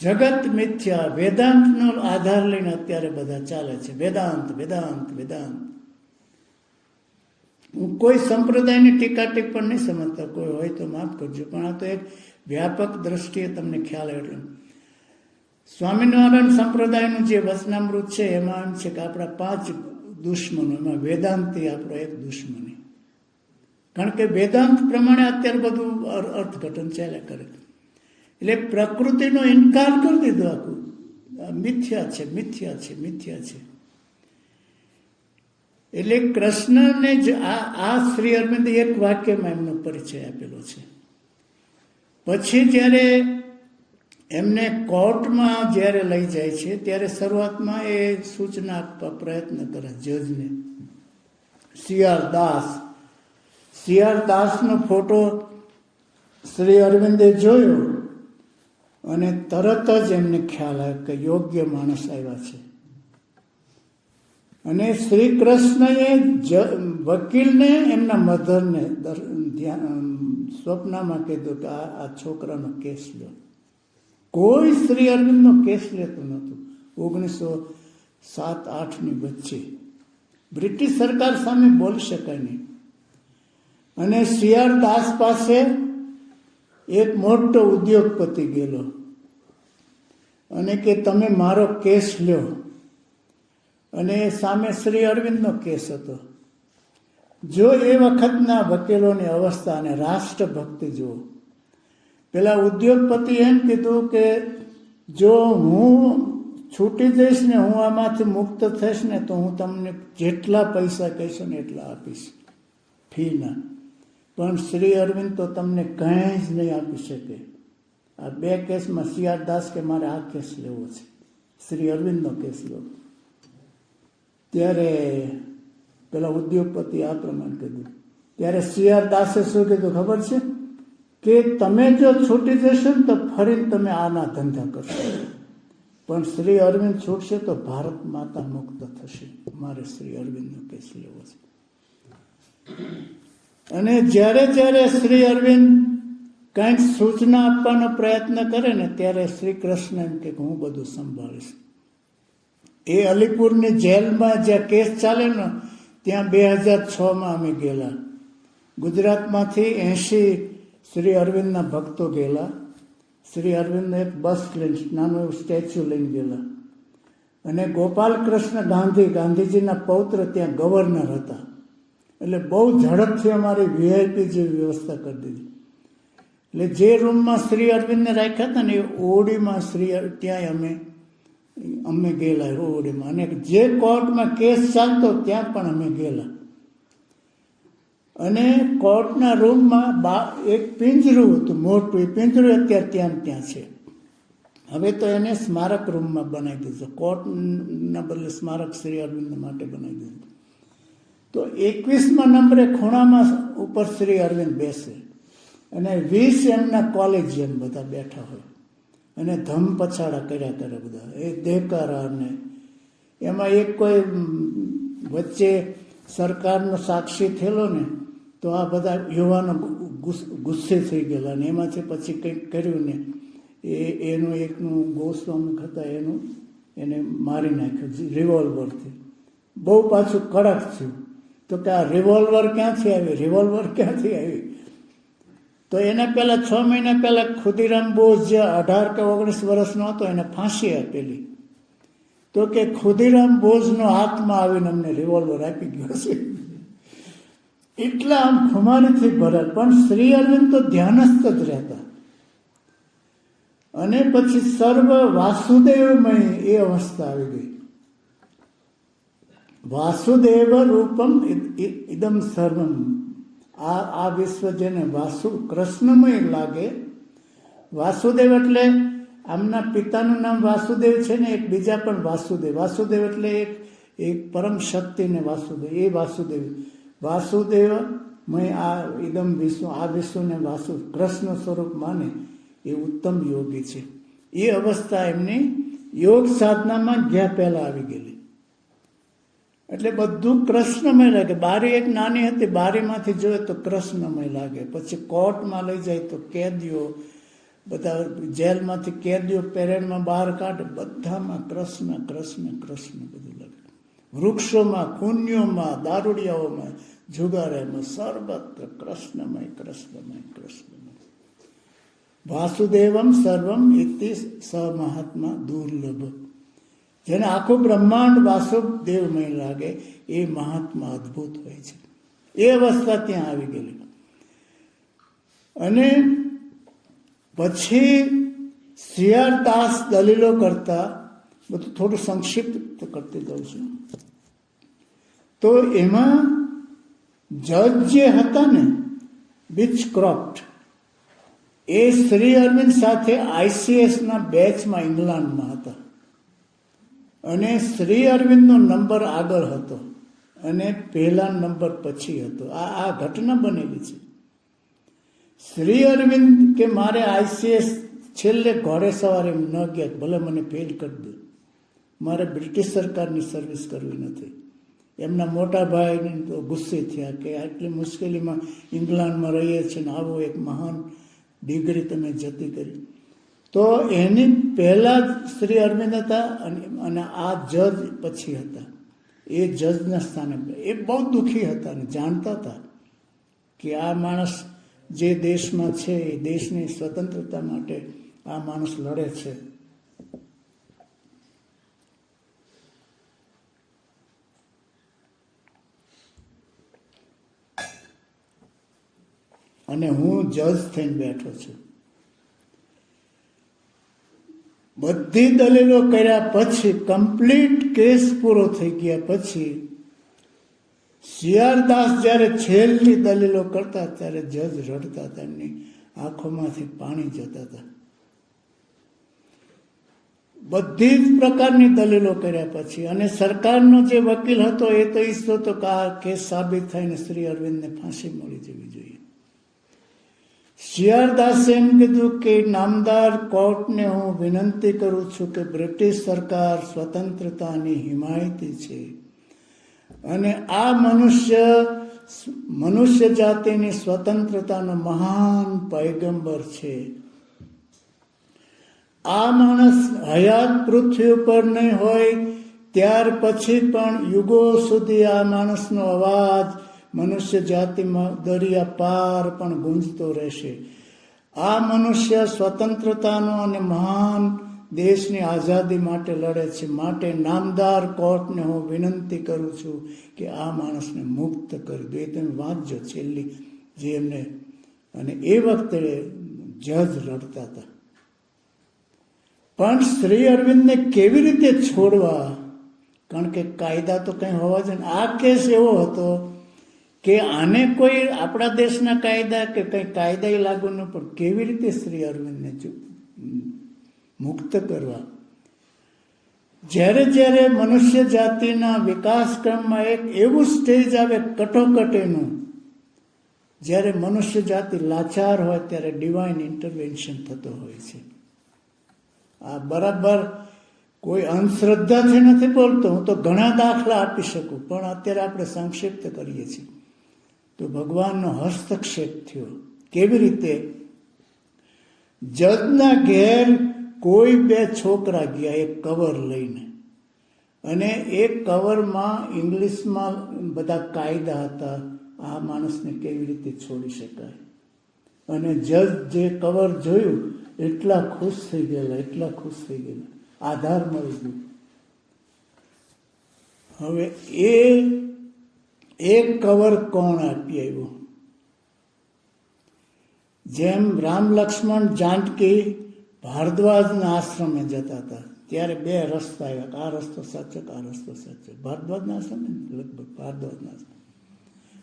જગત મિથ્યા, વેદાંતનો આધાર લઈને અત્યારે બધા ચાલે છે. વેદાંત વેદાંત વેદાંત. હું કોઈ સંપ્રદાયની ટીકા ટિપ્પણ નહીં સમજતા, કોઈ હોય તો માફ કરજો, પણ આ તો એક વ્યાપક દ્રષ્ટિએ તમને ખ્યાલ આવે. સ્વામિનારાયણ સંપ્રદાયનું જે વચનામૃત છે એમાં એમ છે કે આપણા 5 દુશ્મનો, એમાં વેદાંતિ આપણો એક દુશ્મની. કારણ કે વેદાંત પ્રમાણે અત્યારે બધું અર્થઘટન ચાલ્યા કરે, એટલે પ્રકૃતિનો ઇનકાર કરી દીધો. આખું મિથ્યા છે, મિથ્યા છે, મિથ્યા છે. એટલે કૃષ્ણને જ આ શ્રી અરવિંદે એક વાક્યમાં એમનો પરિચય આપેલો છે. પછી જ્યારે એમને કોર્ટમાં જ્યારે લઈ જાય છે ત્યારે શરૂઆતમાં એ સૂચના આપવા પ્રયત્ન કરે જજને. CR દાસનો ફોટો શ્રી અરવિંદે જોયો અને તરત જ એમને ખ્યાલ આવ્યો કે યોગ્ય માણસ આવ્યા છે. અને શ્રી કૃષ્ણએ વકીલને એમના મધરને સ્વપ્નમાં કીધું કે આ છોકરાનો કેસ લો. કોઈ શ્રી અરવિંદનો કેસ લેતું નહોતું. 1907-8ની વચ્ચે બ્રિટિશ સરકાર સામે બોલી શકાય નહીં. અને CR દાસ પાસે એક મોટો ઉદ્યોગપતિ ગયેલો અને કે તમે મારો કેસ લ્યો. અને સામે શ્રી અરવિંદનો કેસ હતો. જો એ વખતના વકીલોની અવસ્થા અને રાષ્ટ્રભક્તિ જુઓ. પેલા ઉદ્યોગપતિ એમ કીધું કે જો હું છૂટી જઈશ ને, હું આમાંથી મુક્ત થઈશ ને, તો હું તમને જેટલા પૈસા કહીશો ને એટલા આપીશ ફીના. પણ શ્રી અરવિંદ તો તમને કંઈ જ નહીં આપી શકે. આ 2 કેસમાં CR દાસ કે મારે આ કેસ લેવો છે, શ્રી અરવિંદનો કેસ લેવો. ત્યારે પેલા ઉદ્યોગપતિ આ પ્રમાણે કીધું. ત્યારે CR દાસે શું કીધું ખબર છે કે તમે જો છૂટી જશો ને તો ફરીને તમે આના ધંધા કરશો, પણ શ્રી અરવિંદ છૂટશે તો ભારત માતા મુક્ત થશે. મારે શ્રી અરવિંદનો કેસ લેવો છે. અને જ્યારે શ્રી અરવિંદ કંઈક સૂચના આપવાનો પ્રયત્ન કરે ને ત્યારે શ્રી કૃષ્ણ એમ કે હું બધું સંભાળીશ. એ અલીપુરની જેલમાં જ્યાં કેસ ચાલે ને ત્યાં 2006માં અમે ગયેલા. ગુજરાતમાંથી 80 શ્રી અરવિંદના ભક્તો ગયેલા. શ્રી અરવિંદને એક બસ લઈને નાનું એવું સ્ટેચ્યુ લઈને ગયેલા અને ગોપાલ કૃષ્ણ ગાંધીજીના પૌત્ર ત્યાં ગવર્નર હતા. એટલે બહુ ઝડપથી અમારી વીઆઈપી જેવી વ્યવસ્થા કરી દીધી. એટલે જે રૂમમાં શ્રી અરવિંદને રાખ્યા હતા ને એ ઓડીમાં ત્યાંય અમે ગયેલા ઓડીમાં. અને જે કોર્ટમાં કેસ ચાલતો ત્યાં પણ અમે ગયેલા. અને કોર્ટના રૂમમાં એક પિંજરું હતું મોટું. એ પિંજરું અત્યારે ત્યાં છે. હવે તો એને સ્મારક રૂમમાં બનાવી દીધું. કોર્ટના બદલે સ્મારક શ્રી અરવિંદ માટે બનાવી દીધું. તો 21મા નંબરે ખૂણામાં ઉપર શ્રી અરવિંદ બેસે અને 20 એમના કોલેજિયન બધા બેઠા હોય અને ધમ પછાડા કર્યા કરે બધા. એ દેકારા ને એમાં એક કોઈ વચ્ચે સરકારનો સાક્ષી થયેલો ને તો આ બધા યુવાનો ગુસ્સે થઈ ગયેલા. ને એમાંથી પછી કંઈક કર્યું ને એનું એકનું ગોસ્વામી હતા એને મારી નાખ્યું રિવોલ્વરથી. બહુ પાછું કડક થયું. તો કે આ રિવોલ્વર ક્યાંથી આવી? તો એના પહેલાં 6 મહિના પહેલાં ખુદીરામ બોઝ જે 18 કે 19 વર્ષનો હતો એને ફાંસી આપેલી. તો કે ખુદીરામ બોઝનો હાથમાં આવીને અમને રિવોલ્વર આપી ગયો છે. એટલા આમ ખુમારીથી ભરેલ. પણ શ્રી અરવિંદ તો ધ્યાનસ્થ જ રહેતા. અને પછી સર્વ વાસુદેવમય એ અવસ્થા આવી ગઈ. વાસુદેવ રૂપમ ઇદમ સર્વમ. આ વિશ્વ જેને કૃષ્ણમય લાગે. વાસુદેવ એટલે આમના પિતાનું નામ વાસુદેવ છે ને એક બીજા પણ વાસુદેવ એટલે એક પરમ શક્તિને વાસુદેવ. એ વાસુદેવમય આ ઇદમ વિશ્વ, આ વિશ્વને કૃષ્ણ સ્વરૂપ માને એ ઉત્તમ યોગી છે. એ અવસ્થા એમની યોગ સાધનામાં ગયા પહેલા આવી ગયેલી. એટલે બધું કૃષ્ણમય લાગે. બારી એક નાની હતી, બારીમાંથી જોઈએ તો કૃષ્ણમય લાગે. પછી કોર્ટમાં લઈ જાય તો કેદીઓ બધા, જેલમાંથી કેદીઓ પેરેડમાં બહાર કાઢે, બધામાં કૃષ્ણ બધું લાગે. વૃક્ષોમાં, કુન્યોમાં, દારૂડિયાઓમાં, જુગારામાં સર્વત્ર કૃષ્ણમય. વાસુદેવમ સર્વમ ઇતિ સ મહાત્મા દુર્લભ. જેને આખું બ્રહ્માંડ વાસુદેવમય લાગે એ મહાત્મા અદ્ભુત હોય છે. એ અવસ્થા ત્યાં આવી ગયેલી. અને પછી શ્રીયારદાસ દલીલો કરતા, બધું થોડું સંક્ષિપ્ત કરતી જાઉં છું. તો એમાં જજ જે હતા ને બીચક્રોફ્ટ, એ શ્રી અરવિંદ સાથે ICSના બેચમાં ઇંગ્લેન્ડમાં હતા. અને શ્રી અરવિંદનો નંબર આગળ હતો અને પહેલા નંબર પછી હતો. આ ઘટના બનેલી છે. શ્રી અરવિંદ કે મારે ICS છેલ્લે ઘોડે સવારે ન ગયા, ભલે મને ફેલ કરી દે, મારે બ્રિટિશ સરકારની સર્વિસ કરવી નથી. એમના મોટા ભાઈને તો ગુસ્સે થયા કે આટલી મુશ્કેલીમાં ઇંગ્લેન્ડમાં રહીએ છીએ ને આવો એક મહાન ડિગ્રી તમે જતી કરી. તો એની પહેલા શ્રી અરવિંદ હતા અને આ જજ પછી હતા. એ જજના સ્થાને એ બહુ દુઃખી હતા અને જાણતા હતા કે આ માણસ જે દેશમાં છે એ દેશની સ્વતંત્રતા માટે આ માણસ લડે છે. અને હું જજ થઈને બેઠો છું. બધી દલીલો કર્યા પછી, કમ્પ્લીટ કેસ પૂરો થઈ ગયા પછી શ્રીયારદાસ જ્યારે છેલ્લી દલીલો કરતા ત્યારે જજ રડતા હતા. એમની આંખોમાંથી પાણી જતા હતા. બધી જ પ્રકારની દલીલો કર્યા પછી, અને સરકારનો જે વકીલ હતો એ તો ઈચ્છતો હતો કે આ કેસ સાબિત થઈને શ્રી અરવિંદને ફાંસી મળી જવી જોઈએ. શ્રીયારદાસે એમ કીધું કે નામદાર કોર્ટને હું વિનંતી કરું છું કે બ્રિટિશ સરકાર સ્વતંત્રતાની હિમાયતી છે અને આ મનુષ્ય જાતિની સ્વતંત્રતાનો મહાન પૈગંબર છે. આ માણસ હયાત પૃથ્વી ઉપર નહીં હોય ત્યાર પછી પણ યુગો સુધી આ માણસનો અવાજ મનુષ્ય જાતિમાં દરિયા પાર પણ ગુંજતો રહેશે. આ મનુષ્ય સ્વતંત્રતાનો અને મહાન દેશની આઝાદી માટે લડે છે. માટે નામદાર કોર્ટને હું વિનંતી કરું છું કે આ માણસને મુક્ત કરી દો. એ તમે વાંચજો છેલ્લી જે એમને. અને એ વખતે જજ રડતા હતા. પણ શ્રી અરવિંદને કેવી રીતે છોડવા? કારણ કે કાયદા તો કંઈ હોવા જોઈએ. આ કેસ એવો હતો કે આને કોઈ આપણા દેશના કાયદા કે કંઈ કાયદા લાગુ ન પણ કેવી રીતે શ્રી અરવિંદને મુક્ત કરવા? જ્યારે મનુષ્ય જાતિના વિકાસક્રમમાં એક એવું સ્ટેજ આવે કટોકટીનું, જ્યારે મનુષ્ય જાતિ લાચાર હોય ત્યારે ડિવાઇન ઇન્ટરવેન્શન થતો હોય છે. આ બરાબર કોઈ અંધશ્રદ્ધાથી નથી બોલતો. હું તો ઘણા દાખલા આપી શકું, પણ અત્યારે આપણે સંક્ષિપ્ત કરીએ છીએ. તો ભગવાનનો હસ્તક્ષેપ થયો. કેવી રીતે? જજના ઘેર કોઈ બે છોકરા ગયા એક કવર લઈને, અને એ કવરમાં ઇંગ્લિશમાં બધા કાયદા હતા. આ માણસને કેવી રીતે છોડી શકાય? અને જજ જે કવર જોયું એટલા ખુશ થઈ ગયેલા, આધાર મળી ગયો. હવે એ કવર કોણ આપી આવ્યું? જેમ રામ લક્ષ્મણ જાનકી ભારદ્વાજના આશ્રમે જતા હતા ત્યારે બે રસ્તા આવ્યા, આ રસ્તો સાચો, આ રસ્તો સાચો. ભારદ્વાજના આશ્રમે લગભગ ભારદ્વાજના આશ્રમે.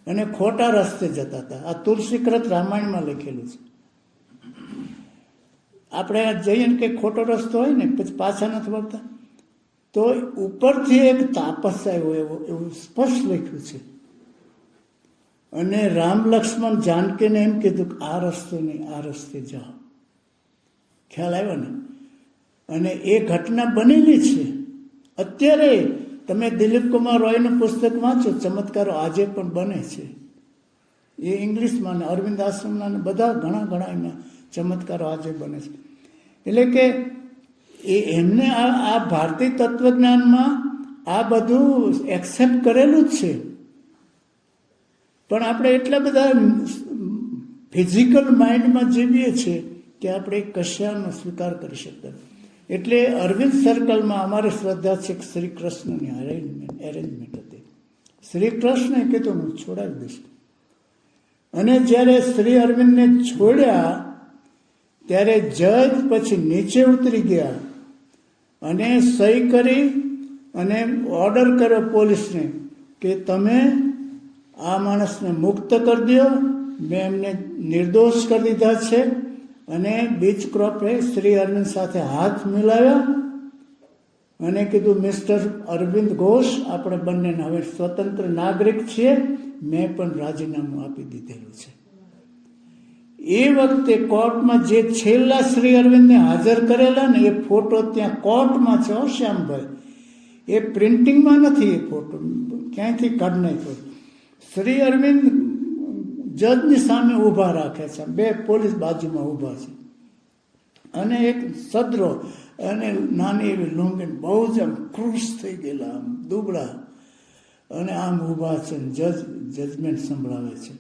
અને ખોટા રસ્તે જતા હતા. આ તુલસીકૃત રામાયણમાં લખેલું છે. આપણે જઈએ ને કે ખોટો રસ્તો હોય ને પછી પાછા નથી વળતા, તો ઉપરથી એક તાપસ આવ્યો એવું સ્પષ્ટ લખ્યું છે. અને રામ લક્ષ્મણ જાનકીને એમ કીધું કે આ રસ્તો નહીં, આ રસ્તે જાઓ. ખ્યાલ આવ્યો ને? અને એ ઘટના બનેલી છે. અત્યારે તમે દિલીપ કુમાર રોયનું પુસ્તક વાંચો, ચમત્કારો આજે પણ બને છે. એ ઇંગ્લિશમાં ને અરવિંદ આશ્રમના બધા ઘણા એના ચમત્કારો આજે બને છે. એટલે કે એમને આ ભારતીય તત્વજ્ઞાનમાં આ બધું એક્સેપ્ટ કરેલું જ છે. પણ આપણે એટલા બધા ફિઝિકલ માઇન્ડમાં જીવીએ છીએ કે આપણે કશાનો સ્વીકાર કરી શકતા. એટલે અરવિંદ સર્કલમાં અમારી શ્રદ્ધા છે કે શ્રી કૃષ્ણની એરેન્જમેન્ટ હતી. શ્રી કૃષ્ણે કીધું હું છોડાવી દઈશ. અને જ્યારે શ્રી અરવિંદને છોડ્યા ત્યારે જજ પછી નીચે ઉતરી ગયા અને સહી કરી અને ઓર્ડર કર્યો પોલીસને કે તમે આ માણસને મુક્ત કરી દો. મેં એમને નિર્દોષ કરી દીધા છે. અને બીચક્રોફે શ્રી અરવિંદ સાથે હાથ મિલાવ્યા અને કીધું, મિસ્ટર અરવિંદ ઘોષ, આપણે બંને હવે સ્વતંત્ર નાગરિક છીએ. મેં પણ રાજીનામું આપી દીધેલું છે. એ વખતે કોર્ટમાં જે છેલ્લા શ્રી અરવિંદને હાજર કરેલા ને એ ફોટો ત્યાં કોર્ટમાં છે. શ્યામભાઈ, એ પ્રિન્ટિંગમાં નથી. એ ફોટો ક્યાંયથી કાઢ નાખ્યો. શ્રી અરવિંદ જજની સામે ઊભા રાખે છે. બે પોલીસ બાજુમાં ઊભા છે. અને એક સદરો અને નાની એવી લુંગી, બહુ જ આમ ખુશ થઈ ગયેલા, આમ દુબળા, અને આમ ઊભા છે. જજમેન્ટ સંભળાવે છે.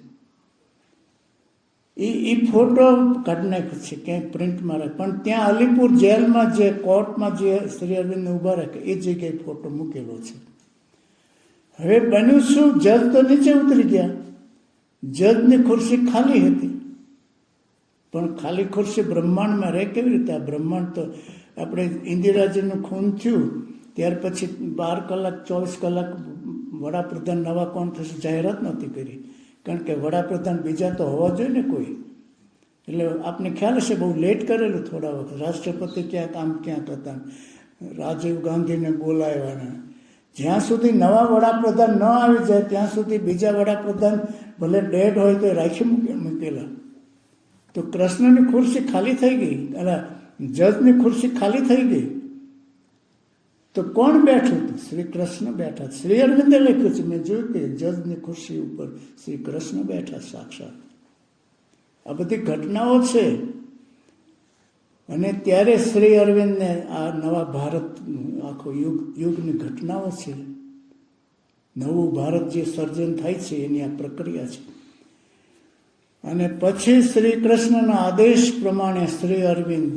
એ ફોટો કાઢી નાખ્યો છે, ક્યાંય પ્રિન્ટમાં રાખે. પણ ત્યાં અલીપુર જેલમાં જે કોર્ટમાં જે શ્રી અરવિંદને ઊભા રાખે એ જગ્યાએ ફોટો મૂકેલો છે. હવે બન્યું શું? જજ તો નીચે ઉતરી ગયા. જજની ખુરશી ખાલી હતી. પણ ખાલી ખુરશી બ્રહ્માંડમાં રહે કેવી રીતે? આ બ્રહ્માંડ તો આપણે ઇન્દિરાજીનું ખૂન થયું ત્યાર પછી 12 કલાક 24 કલાક વડાપ્રધાન નવા કોણ થશે જાહેરાત નહોતી કરી. કારણ કે વડાપ્રધાન બીજા તો હોવા જોઈએ ને કોઈ. એટલે આપને ખ્યાલ હશે બહુ લેટ કરેલું થોડા વખત. રાષ્ટ્રપતિ ક્યાંક આમ ક્યાંક હતા, રાજીવ ગાંધીને બોલાવ્યા. જ્યાં સુધી નવા વડાપ્રધાન ન આવી જાય ત્યાં સુધી બીજા વડાપ્રધાન ભલે ડેડ હોય તો રાખી મૂકેલા. તો કૃષ્ણની ખુરશી ખાલી થઈ ગઈ, અને જજની ખુરશી ખાલી થઈ ગઈ. તો કોણ બેઠું હતું? શ્રી કૃષ્ણ બેઠા. શ્રી અરવિંદે લખ્યું છે, મેં જોયું કે જજની ખુરશી ઉપર શ્રી કૃષ્ણ બેઠા સાક્ષાત. આ બધી ઘટનાઓ છે. અને ત્યારે શ્રી અરવિંદને આ નવા ભારત આખો યુગની ઘટનાઓ છે. નવું ભારત જે સર્જન થાય છે એની આ પ્રક્રિયા છે. અને પછી શ્રી કૃષ્ણના આદેશ પ્રમાણે શ્રી અરવિંદ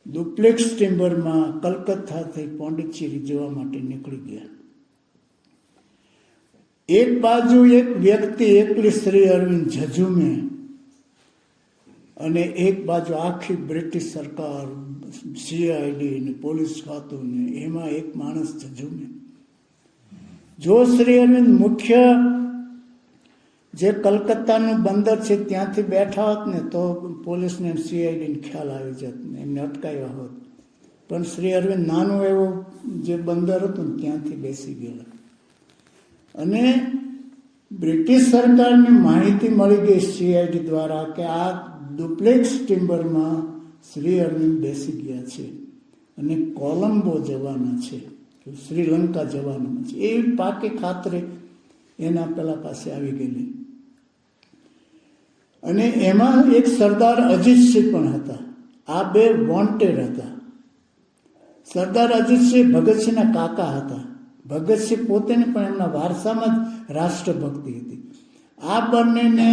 ડુપ્લેક્સ ટિમ્બરમાં કલકત્તાથી પોંડિચેરી જવા માટે નીકળી ગયા. એક બાજુ એક વ્યક્તિ એકલી શ્રી અરવિંદ ઝઝુમે અને એક બાજુ આખી બ્રિટિશ સરકાર, CID ને પોલીસ ખાતું ને એમાં એક માણસ ઝઝુમે. જો શ્રી અરવિંદ મુખ્ય જે કલકત્તાનું બંદર છે ત્યાંથી બેઠા હોત ને તો પોલીસને CID ને ખ્યાલ આવી જત ને એમને અટકાવ્યા હોત. પણ શ્રી અરવિંદ નાનું એવું જે બંદર હતું ને ત્યાંથી બેસી ગયેલા અને બ્રિટિશ સરકારની માહિતી મળી ગઈ CID દ્વારા કે આ ડુપ્લેક્સ ટિમ્બરમાં શ્રી અરવિંદ બેસી ગયા છે અને કોલંબો જવાના છે, શ્રીલંકા જવાના છે. એ પાકે ખાતરે એના પેલા પાસે આવી ગયેલી. અને એમાં એક સરદાર અજીતસિંહ પણ હતા. આ બે વોન્ટેડ હતા. સરદાર અજીતસિંહ ભગતસિંહના કાકા હતા. ભગતસિંહ પોતેને પણ એમના વારસામાં જ રાષ્ટ્રભક્તિ હતી. આ બંનેને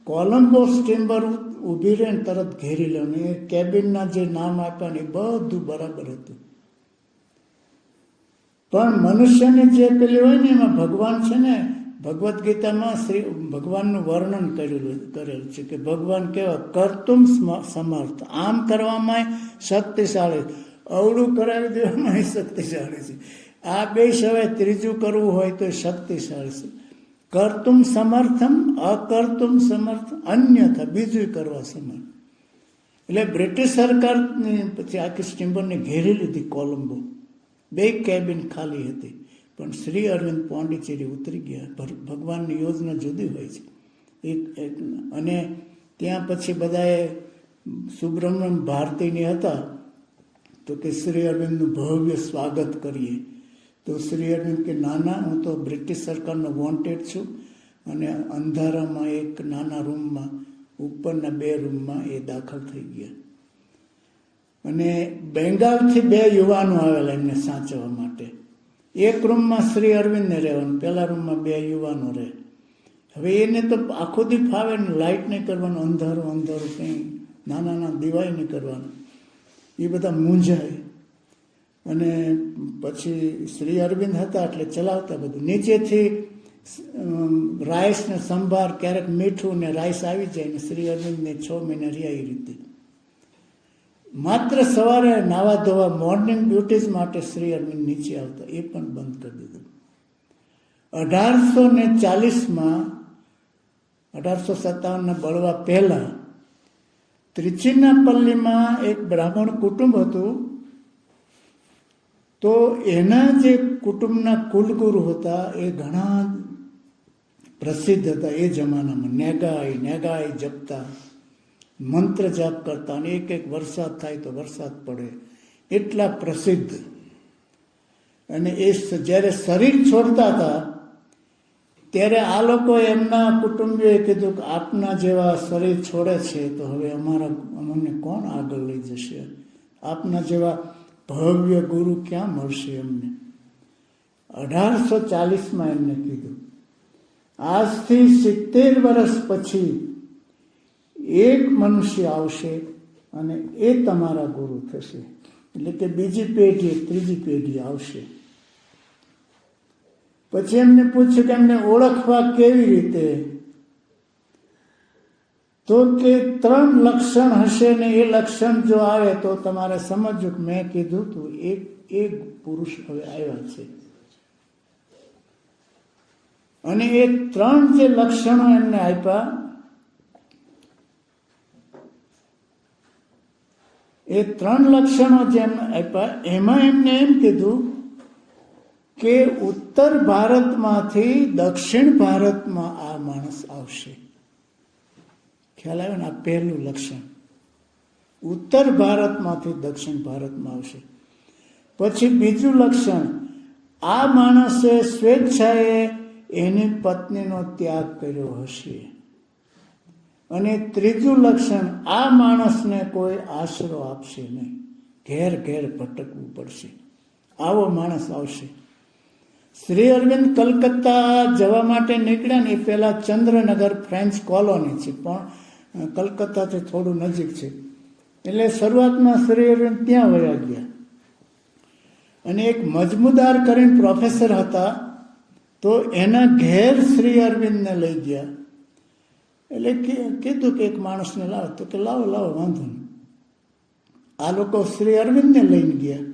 કોલંબો સ્ટીમર ઊભી રહીને તરત ઘેરી લે. એ કેબિનના જે નામ આપ્યા ને એ બધું બરાબર હતું. પણ મનુષ્યની જે પેલી હોય ને એમાં ભગવાન છે ને, ભગવદ્ ગીતામાં ભગવાનનું વર્ણન કરેલું છે કે ભગવાન કેવા કર્તુમ સમર્થ, આમ કરવામાં શક્તિશાળી, અવળું કરાવી દેવામાં શક્તિશાળી છે. આ બે સિવાય ત્રીજું કરવું હોય તો શક્તિશાળી છે. કર્તુમ સમર્થમ, અકર્તુમ સમર્થ, અન્યથા બીજું કરવા સમર્થ. એટલે બ્રિટિશ સરકારની પછી આખી સ્ટીમરને ઘેરી લીધી કોલંબો. બે કેબિન ખાલી હતી. પણ શ્રી અરવિંદ પોંડિચેરી ઉતરી ગયા. ભગવાનની યોજના જુદી હોય છે. અને ત્યાં પછી બધાએ સુબ્રહ્મણ્યમ ભારતીની હતા તો કે શ્રી અરવિંદનું ભવ્ય સ્વાગત કરીએ. તો શ્રી અરવિંદ કે નાના, હું તો બ્રિટિશ સરકારનો વોન્ટેડ છું અને અંધારામાં એક નાના રૂમમાં, ઉપરના 2 રૂમમાં એ દાખલ થઈ ગયા. અને બેંગાલથી 2 યુવાનો આવેલા એમને સાચવવા માટે. એક રૂમમાં શ્રી અરવિંદને રહેવાનું, પેલા રૂમમાં 2 યુવાનો રહે. હવે એને તો આખો દી ફાવે ને, લાઇટ નહીં કરવાનું, અંધારું કંઈ નાના દિવાય નહીં કરવાનું. એ બધા મૂંઝાય. અને પછી શ્રી અરવિંદ હતા એટલે ચલાવતા બધું. નીચેથી રાઈસ ને સંભાર, ક્યારેક મીઠું ને રાઈસ આવી જાય ને શ્રી અરવિંદને 6 મહિના રહ્યા એ રીતે. માત્ર સવારે નાવા ધોવા, મોર્નિંગ ડ્યુટીઝ માટે શ્રી અરવિંદ નીચે આવતા, એ પણ બંધ કરી દીધું. 1840માં 1857ના બળવા પહેલા ત્રિચિનાપલ્લીમાં એક બ્રાહ્મણ કુટુંબ હતું. તો એના જે કુટુંબના કુલગુરુ હતા એ ઘણા પ્રસિદ્ધ હતા એ જમાનામાં. નેગાઈ જપતા, મંત્ર જાપ કરતા, અને એક વરસાદ થાય તો વરસાદ પડે, એટલા પ્રસિદ્ધ. અને એ જ્યારે શરીર છોડતા હતા ત્યારે આ લોકો એમના કુટુંબીઓએ કીધું કે આપના જેવા શરીર છોડે છે તો હવે અમને કોણ આગળ લઈ જશે? આપના જેવા ભવ્ય ગુરુ ક્યાં મળશે અમને? 1840માં એમને કીધું, આજથી 70 વર્ષ પછી એક મનુષ્ય આવશે અને એ તમારા ગુરુ થશે. એટલે કે બીજી પેઢી, ત્રીજી પેઢી આવશે. પછી એમને પૂછ્યું કે એમને ઓળખવા કેવી રીતે? તો કે 3 લક્ષણ હશે ને એ લક્ષણ જો આવે તો તમારે સમજવું કે મેં કીધું તું એક પુરુષ હવે આવ્યા છે. અને એ 3 જે લક્ષણો એમને આપ્યા, એ 3 લક્ષણો જેમ આપ્યા એમાં એમને એમ કીધું કે ઉત્તર ભારતમાંથી દક્ષિણ ભારતમાં આ માણસ આવશે. ખ્યાલ આવ્યો ને? આ પહેલું લક્ષણ, ઉત્તર ભારતમાંથી દક્ષિણ ભારતમાં આવશે. પછી બીજું લક્ષણ, આ માણસે સ્વેચ્છાએ એની પત્નીનો ત્યાગ કર્યો હશે. અને ત્રીજું લક્ષણ, આ માણસને કોઈ આશરો આપશે નહીં, ઘેર ઘેર ભટકવું પડશે. આવો માણસ આવશે. શ્રી અરવિંદ કલકત્તા જવા માટે નીકળ્યા ને એ પહેલાં ચંદ્રનગર ફ્રેન્ચ કોલોની છે, પણ કલકત્તાથી થોડું નજીક છે. એટલે શરૂઆતમાં શ્રી અરવિંદ ત્યાં વયા ગયા અને એક મજમુદાર કરીને પ્રોફેસર હતા, તો એના ઘેર શ્રી અરવિંદને લઈ ગયા. એટલે કીધું કે એક માણસને લાવો, તો કે લાવો વાંધો નહીં. આ લોકો શ્રી અરવિંદને લઈને ગયા.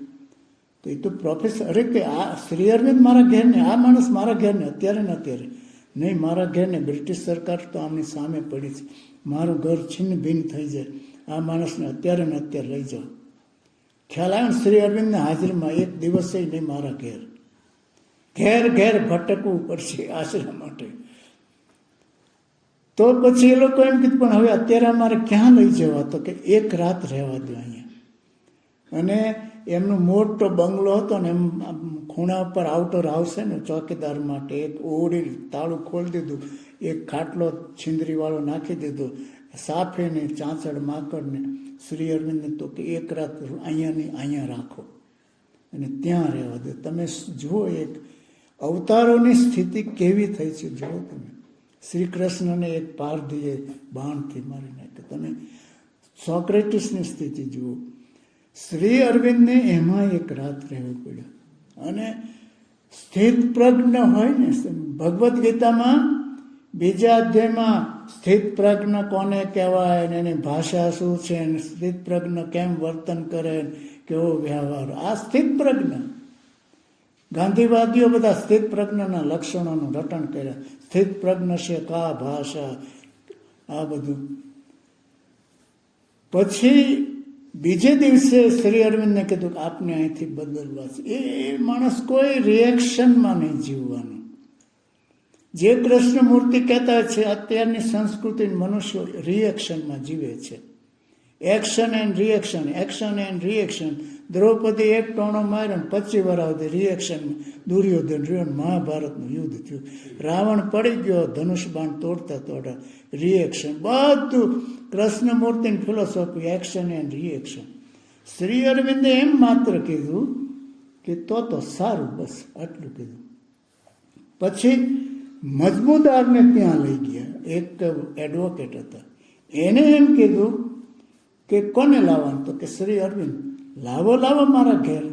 તો એ તો પ્રોફેસર, અરે કે આ શ્રી અરવિંદ મારા ઘેર ને, આ માણસ મારા ઘેર ને, અત્યારે ને અત્યારે નહીં, મારા ઘેર ને, બ્રિટિશ સરકાર તો આમની સામે પડી છે, મારું ઘર છિન્ન ભિન્ન થઈ જાય, આ માણસને અત્યારે ને અત્યારે લઈ જાઓ. ખ્યાલ આવ્યો ને શ્રી અરવિંદની હાજરીમાં એક દિવસે નહીં મારા ઘેર ભટકવું પડશે આશરા માટે. તો પછી એ લોકો એમ કીધું પણ હવે અત્યારે અમારે ક્યાં લઈ જવા, તો કે એક રાત રહેવા દો અહીંયા. અને એમનો મોટો બંગલો હતો ને, એમ ખૂણા ઉપર આઉટર હાઉસ છે ને ચોકીદાર માટે, એક ઓડી તાળું ખોલી દીધું, એક ખાટલો છીંદરીવાળો નાખી દીધો, સાફે ને ચાંચડ માકડ ને શ્રી અરવિંદને તો કે એક રાત અહીંયા રાખો અને ત્યાં રહેવા દો. તમે જુઓ એક અવતારોની સ્થિતિ કેવી થઈ છે, જુઓ તમે. શ્રી કૃષ્ણને એક પારધીએ બાણથી મારી નાખ્યો. તમે સોક્રેટિસની સ્થિતિ જુઓ. શ્રી અરવિંદને એમાં એક રાત રહેવું પડ્યું. અને સ્થિત પ્રજ્ઞ હોય ને, ભગવદ્ ગીતામાં બીજા અધ્યાયમાં સ્થિત પ્રજ્ઞ કોને કહેવાય ને એની ભાષા શું છે, સ્થિત પ્રજ્ઞ કેમ વર્તન કરે, કેવો વ્યવહાર, આ સ્થિત પ્રજ્ઞ. ગાંધીવાદીઓ બધા સ્થિત પ્રજ્ઞના લક્ષણોનું રટણ કર્યા. સ્થિત પ્રજ્ઞ છે કા ભાષા, આ બધું. પછી બીજે દિવસે શ્રી અરવિંદને કીધું કે આપને અહીંથી બદલવા છે. એ માણસ કોઈ રિએક્શનમાં નહીં જીવવાનું. જે કૃષ્ણમૂર્તિ કહેતા છે, અત્યારની સંસ્કૃતિ મનુષ્યો રિએક્શનમાં જીવે છે. Action and reaction. દ્રૌપદી એક ટોણો માર્યો, 25 વર્ષ રિએક્શનમાં દુર્યોધન રહ્યો, મહાભારતનું યુદ્ધ થયું, રાવણ પડી ગયો, ધનુષ બાણ તોડતા રિએક્શન. બધું કૃષ્ણમૂર્તિની philosophy action and reaction. Shri અરવિંદે એમ માત્ર કીધું કે તો સારું, બસ આટલું કીધું. પછી મજમુદારને ત્યાં લઈ ગયા, એક એડવોકેટ હતા, એને એમ કીધું કે કોને લાવવાનું, તો કે શ્રી અરવિંદ. લાવો મારા ઘેર.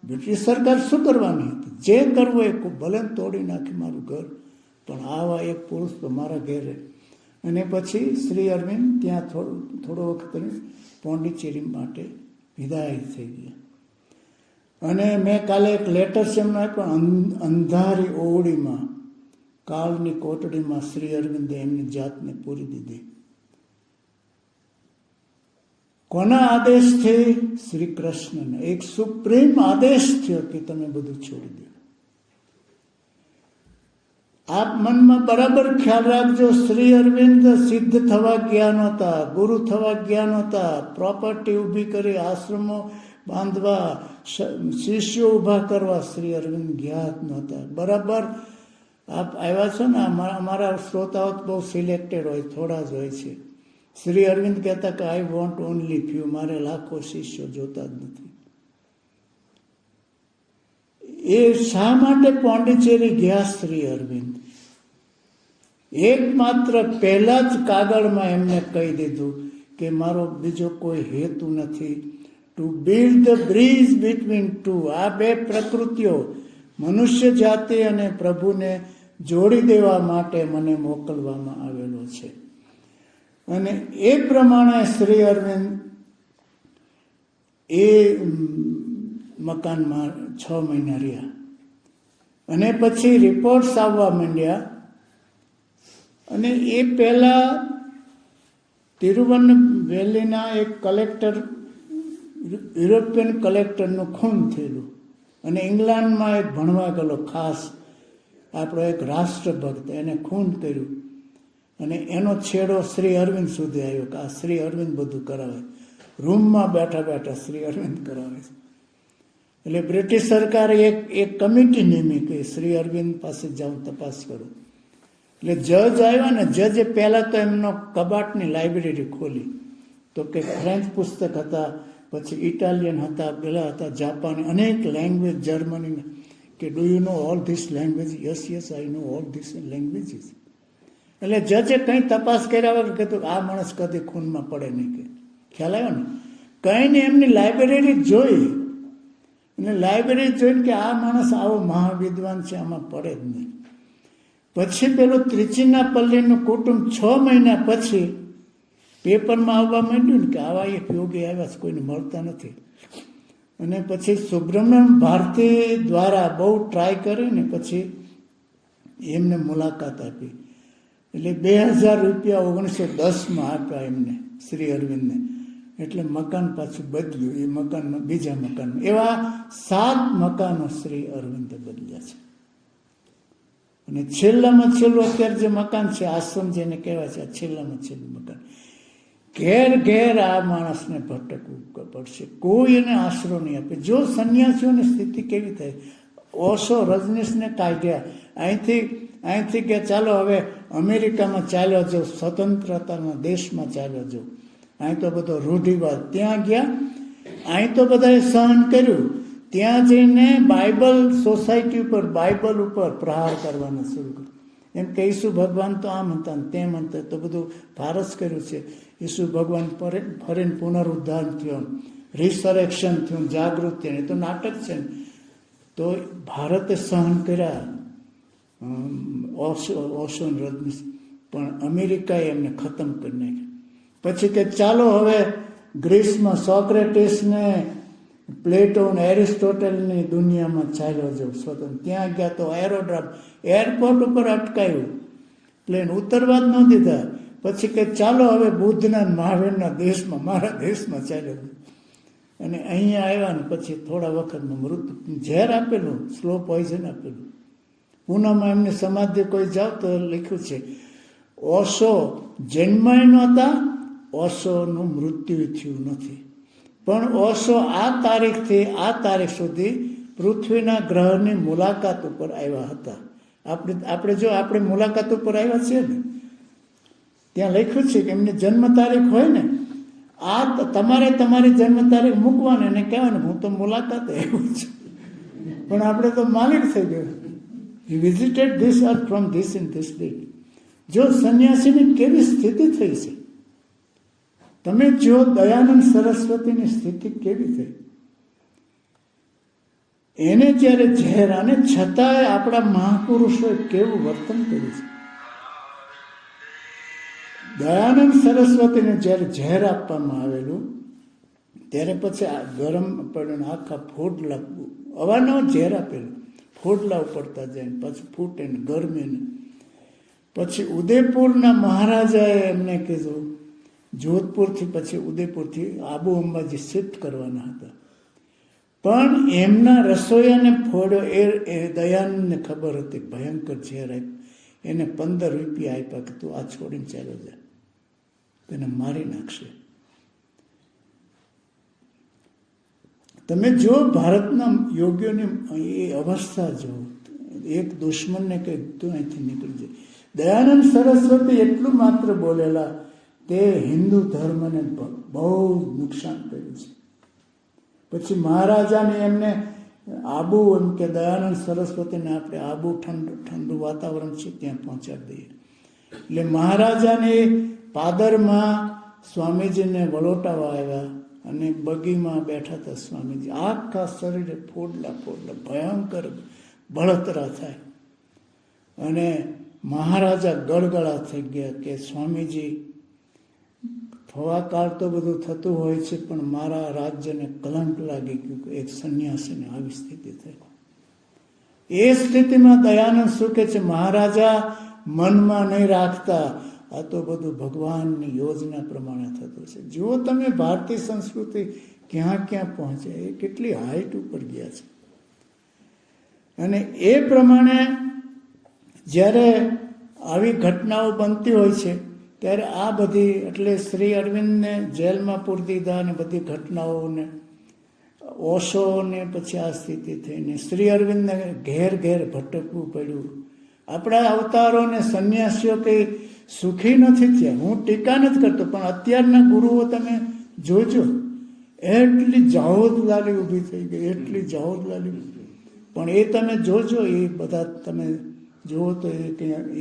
બ્રિટિશ સરકાર શું કરવાની હતી, જે કરવું એ ભલે તોડી નાખી મારું ઘર, પણ આવા એક પુરુષ તો મારા ઘેરે. અને પછી શ્રી અરવિંદ ત્યાં થોડો વખત પોંડિચેરી માટે વિદાય થઈ ગયા. અને મેં કાલે એક લેટર એમનો પણ અંધારી ઓરડીમાં, કાળની કોટડીમાં શ્રી અરવિંદે એમની જાતને પૂરી દીધી. કોના આદેશથી? શ્રી કૃષ્ણને. એક સુપ્રીમ આદેશ થયો કે તમે બધું છોડી દો. આપ મનમાં બરાબર ખ્યાલ રાખજો, શ્રી અરવિંદ સિદ્ધ થવા ગયા નહોતા, ગુરુ થવા ગયા નહોતા, પ્રોપર્ટી ઊભી કરી આશ્રમો બાંધવા, શિષ્યો ઊભા કરવા શ્રી અરવિંદ ગયા જ નહોતા. બરાબર આપ આવ્યા છો ને, અમારા શ્રોતાઓ બહુ સિલેક્ટેડ હોય, થોડા જ હોય છે. શ્રી અરવિંદ કહેતા કે આઈ વોન્ટ ઓનલી ફ્યુ, મારે લાખો શિષ્યો જોતા જ નથી. એ શા માટે પોંડિચેરી ગયા શ્રી અરવિંદ? એકમાત્ર પહેલા જ કાગળમાં એમને કહી દીધું કે મારો બીજો કોઈ હેતુ નથી, to build the bridge between two. આ બે પ્રકૃતિઓ, મનુષ્ય જાતિ અને પ્રભુને જોડી દેવા માટે મને મોકલવામાં આવેલો છે. અને એ પ્રમાણે શ્રી અરવિંદ એ મકાનમાં 6 મહિના રહ્યા. અને પછી રિપોર્ટ્સ આવવા માંડ્યા. અને એ પહેલા તિરુવનવેલીના એક કલેક્ટર, યુરોપિયન કલેક્ટરનું ખૂન થયેલું. અને ઇંગ્લેન્ડમાં એક ભણવા ગયેલો ખાસ આપણો એક રાષ્ટ્રભક્ત, એને ખૂન કર્યું. અને એનો છેડો શ્રી અરવિંદ સુધી આવ્યો કે આ શ્રી અરવિંદ બધું કરાવે, રૂમમાં બેઠા શ્રી અરવિંદ કરાવે છે. એટલે બ્રિટિશ સરકારે એક કમિટી નિમી કે શ્રી અરવિંદ પાસે જાઉં તપાસ કરું. એટલે જજ આવ્યા ને, જજે પહેલાં તો એમનો કબાટની લાઇબ્રેરી ખોલી, તો કે ફ્રેન્ચ પુસ્તક હતા, પછી ઇટાલિયન હતા, પેલા હતા જાપાની, અનેક લેંગ્વેજ, જર્મની, કે do you know all this language? Yes I know all this languages. એટલે જજે કંઈ તપાસ કર્યા વગર કીધું આ માણસ કદી ખૂનમાં પડે નહીં, ખ્યાલ આવ્યો ને? કંઈ ને એમની લાઇબ્રેરી જોઈ, અને લાઇબ્રેરી જોઈને કે આ માણસ આવો મહાવિદ્વાન છે, આમાં પડે જ નહીં. પછી પેલું ત્રિચિનાપલ્લીનું કુટુંબ 6 મહિના પછી પેપરમાં આવવા માંડ્યું ને કે આવા એક યોગી આવ્યા છે, કોઈને મળતા નથી. અને પછી સુબ્રમણ્યમ ભારતી દ્વારા બહુ ટ્રાય કરીને પછી એમને મુલાકાત આપી. એટલે 2000 રૂપિયા 1910માં આપ્યા એમને, શ્રી અરવિંદને. એટલે મકાન પાછું બદલ્યું, એ મકાનમાં બીજા મકાનમાં. એવા 7 મકાનો શ્રી અરવિંદે બદલ્યા છે. અને છેલ્લામાં છેલ્લું અત્યારે જે મકાન છે, આશ્રમ જેને કહેવાય છે, આ છેલ્લામાં છેલ્લું મકાન. ઘેર ઘેર આ માણસને ભટકવું પડશે, કોઈ એને આશરો નહીં આપે. જો સંન્યાસીઓની સ્થિતિ કેવી થાય! ઓશો રજનીશને કાઢ્યા અહીંથી કે ચાલો હવે અમેરિકામાં ચાલ્યો જાઓ, સ્વતંત્રતાના દેશમાં ચાલ્યો જાઓ. અહીં તો બધો રૂઢિવાદ. ત્યાં ગયા, અહીં તો બધાએ સહન કર્યું. ત્યાં જઈને બાઇબલ સોસાયટી ઉપર, બાઇબલ ઉપર પ્રહાર કરવાનું શરૂ કર્યું. એમ કે ઈસુ ભગવાન તો આમ હતા ને તેમ હતા, તો બધું ફારસ કર્યું છે. ઈસુ ભગવાન ફરીને પુનરુદ્ધાર થયો, રિસરેક્શન થયું, જાગૃત થયું. એ તો નાટક છે ને. તો ભારતે સહન કર્યા ઓશો રજનીશ, પણ અમેરિકાએ એમને ખતમ કરી નાખ્યા. પછી કે ચાલો હવે ગ્રીસમાં સોક્રેટિસને, પ્લેટો ને એરિસ્ટોટલની દુનિયામાં ચાલ્યો જાવ સ્વતંત્ર. ત્યાં ગયા તો એરપોર્ટ ઉપર અટકાયું, પ્લેન ઉતરવા જ ન દીધા. પછી કે ચાલો હવે બુદ્ધના મહાવીરના દેશમાં, મારા દેશમાં ચાલ્યો ગયો. અને અહીંયા આવ્યા ને પછી થોડા વખતમાં મૃત્યુ, ઝેર આપેલું, સ્લો પોઈઝન આપેલું. પૂનામાં એમની સમાધિ કોઈ જાવ તો લખ્યું છે, ઓશો જન્માય નહોતા, ઓશોનું મૃત્યુ થયું નથી, પણ ઓશો આ તારીખથી આ તારીખ સુધી પૃથ્વીના ગ્રહની મુલાકાત ઉપર આવ્યા હતા. આપણે મુલાકાત ઉપર આવ્યા છીએ ને, ત્યાં લખ્યું છે કે એમની જન્મ તારીખ હોય ને, આ તમારે તમારી જન્મ તારીખ મૂકવાની અને કહેવાય ને હું તો મુલાકાતે આવ્યો છું. પણ આપણે તો માલિક થઈ ગયો. He visited this earth from this in this day. જો સંન્યાસીની કેવી સ્થિતિ થઈ છે, તમે જો દયાનંદ સરસ્વતીની સ્થિતિ કેવી થઈ. એને જ્યારે ઝેર, અને છતાંય આપણા મહાપુરુષોએ કેવું વર્તન કર્યું છે. દયાનંદ સરસ્વતીને જ્યારે ઝેર આપવામાં આવેલું ત્યારે પછી આ ગરમ પડ્યું, આખા ફોડલા, અવારનવાર ઝેર આપેલું, ફોડલા ઉપડતા જાય, પછી ફૂટે ને ગરમી ને. પછી ઉદયપુરના મહારાજાએ એમને કીધું, જોધપુરથી પછી ઉદયપુરથી આબુ અંબાજી શિફ્ટ કરવાના હતા, પણ એમના રસોઈયાને ફોડ્યો. એ દયાનંદને ખબર હતી ભયંકર ઝેર આપ્યું. એને 15 રૂપિયા આપ્યા કે તું આ છોડીને ચાલ્યો જા, તેને મારી નાખશે. તમે જો ભારતના યોગીઓની એ અવસ્થા જો, એક દુશ્મનને કહે તું અહીંથી નીકળી જાય. દયાનંદ સરસ્વતી એટલું માત્ર બોલેલા, તે હિન્દુ ધર્મને બહુ નુકસાન કર્યું છે. પછી મહારાજાને એમને આબુ, એમ કે દયાનંદ સરસ્વતીને આપણે આબુ ઠંડુ વાતાવરણ છે ત્યાં પહોંચાડી દઈએ. એટલે મહારાજાને પાદરમાં સ્વામીજીને વલોટાવા આવ્યા અને બગીમાં બેઠા હતા સ્વામીજી. આખા શરીરે ફોડલા ભયંકર બળતરા થાય. અને મહારાજા ગળગળા થઈ ગયા કે સ્વામીજી, ફવાકાળ તો બધું થતું હોય છે, પણ મારા રાજ્યને કલંક લાગી ગયું કે એક સંન્યાસીને આવી સ્થિતિ થઈ. એ સ્થિતિમાં દયાનંદ શું કહે છે, મહારાજા મનમાં નહીં રાખતા, આ તો બધું ભગવાનની યોજના પ્રમાણે થતું છે. જુઓ તમે ભારતીય સંસ્કૃતિ ક્યાં ક્યાં પહોંચે, એ કેટલી હાઈટ ઉપર ગયા છે. અને એ પ્રમાણે જ્યારે આવી ઘટનાઓ બનતી હોય છે ત્યારે આ બધી, એટલે શ્રી અરવિંદને જેલમાં પૂરી દીધા અને બધી ઘટનાઓને, ઓશોને પછી આ સ્થિતિ થઈને શ્રી અરવિંદને ઘેર ઘેર ભટકવું પડ્યું. આપણા અવતારોને સંન્યાસીઓ કંઈ સુખી નથી થયા. હું ટીકા નથી કરતો, પણ અત્યારના ગુરુઓ તમે જોજો, એટલી જાહોદલાલી ઊભી થઈ ગઈ, એટલી જાહોદલાલી. પણ એ તમે જોજો, એ બધા તમે જુઓ તો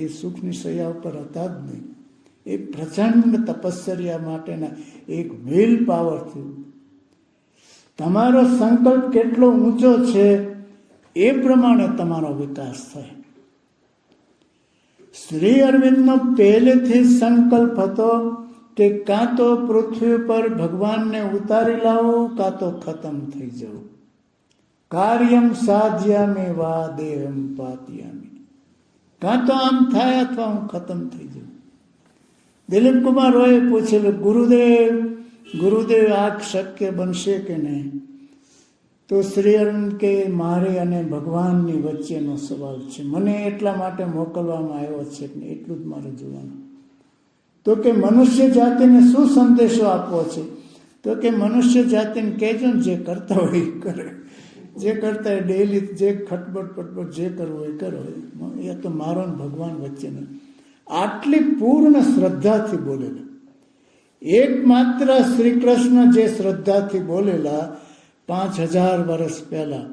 એ સુખની સૈયા ઉપર હતા જ નહીં. એ પ્રચંડ તપશ્ચર્યા માટેના એક વિલ પાવરથી તમારો સંકલ્પ કેટલો ઊંચો છે એ પ્રમાણે તમારો વિકાસ થાય. શ્રી અરવિંદનો પહેલેથી સંકલ્પ હતો કે કાં તો પૃથ્વી પર ભગવાનને ઉતારી લાવવું, કાં તો ખતમ થઈ જવું. કાર્યમ સાધ્યામે વા દેહમ પાત્યામી, કાં તો આમ થાય અથવા હું ખતમ થઈ જાઉં. દિલીપ કુમાર રોયે પૂછેલું, ગુરુદેવ આ શક્ય બનશે કે નહીં? તો શ્રી અરવિંદ કે મારે અને ભગવાનની વચ્ચેનો સવાલ છે, મને એટલા માટે મોકલવામાં આવ્યો છે કે એટલું જ મારે જોવાનું. તો કે મનુષ્ય જાતિને શું સંદેશો આપવો છે? તો કે મનુષ્ય જાતિને કહેજો ને જે કરતા હોય એ કરે, જે કરતા હોય ડેલી જે ખટબટ પટબટ જે કરવું હોય કરો, એ તો મારો ને ભગવાન વચ્ચેનો. આટલી પૂર્ણ શ્રદ્ધાથી બોલેલા, એકમાત્ર શ્રી કૃષ્ણ જે શ્રદ્ધાથી બોલેલા 5000 વર્ષ પહેલા,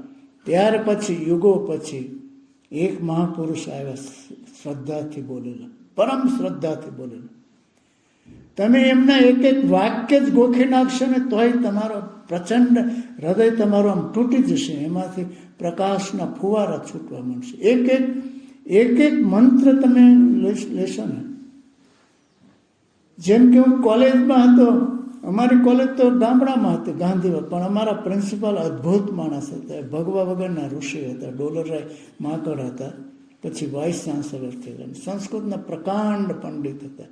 ત્યાર પછી યુગો પછી એક મહાપુરુષ આવ્યા શ્રદ્ધાથી બોલેલા, પરમ શ્રદ્ધાથી બોલેલા. તમે એમના એક એક વાક્ય જ ગોખી નાખશો ને તોય તમારો પ્રચંડ હૃદય તમારું આમ તૂટી જશે, એમાંથી પ્રકાશના ફુવારા છૂટવા માંડશે. એક એક મંત્ર તમે લેશો ને. જેમ કે હું કોલેજમાં હતો, અમારી કોલેજ તો ગામડામાં હતી ગાંધીવા, પણ અમારા પ્રિન્સિપાલ અદ્ભુત માણસ હતા, ભગવા વગરના ઋષિ હતા, ડોલરરાય માકડ હતા, પછી વાઇસ ચાન્સલર થયેલા, સંસ્કૃતના પ્રકાંડ પંડિત હતા.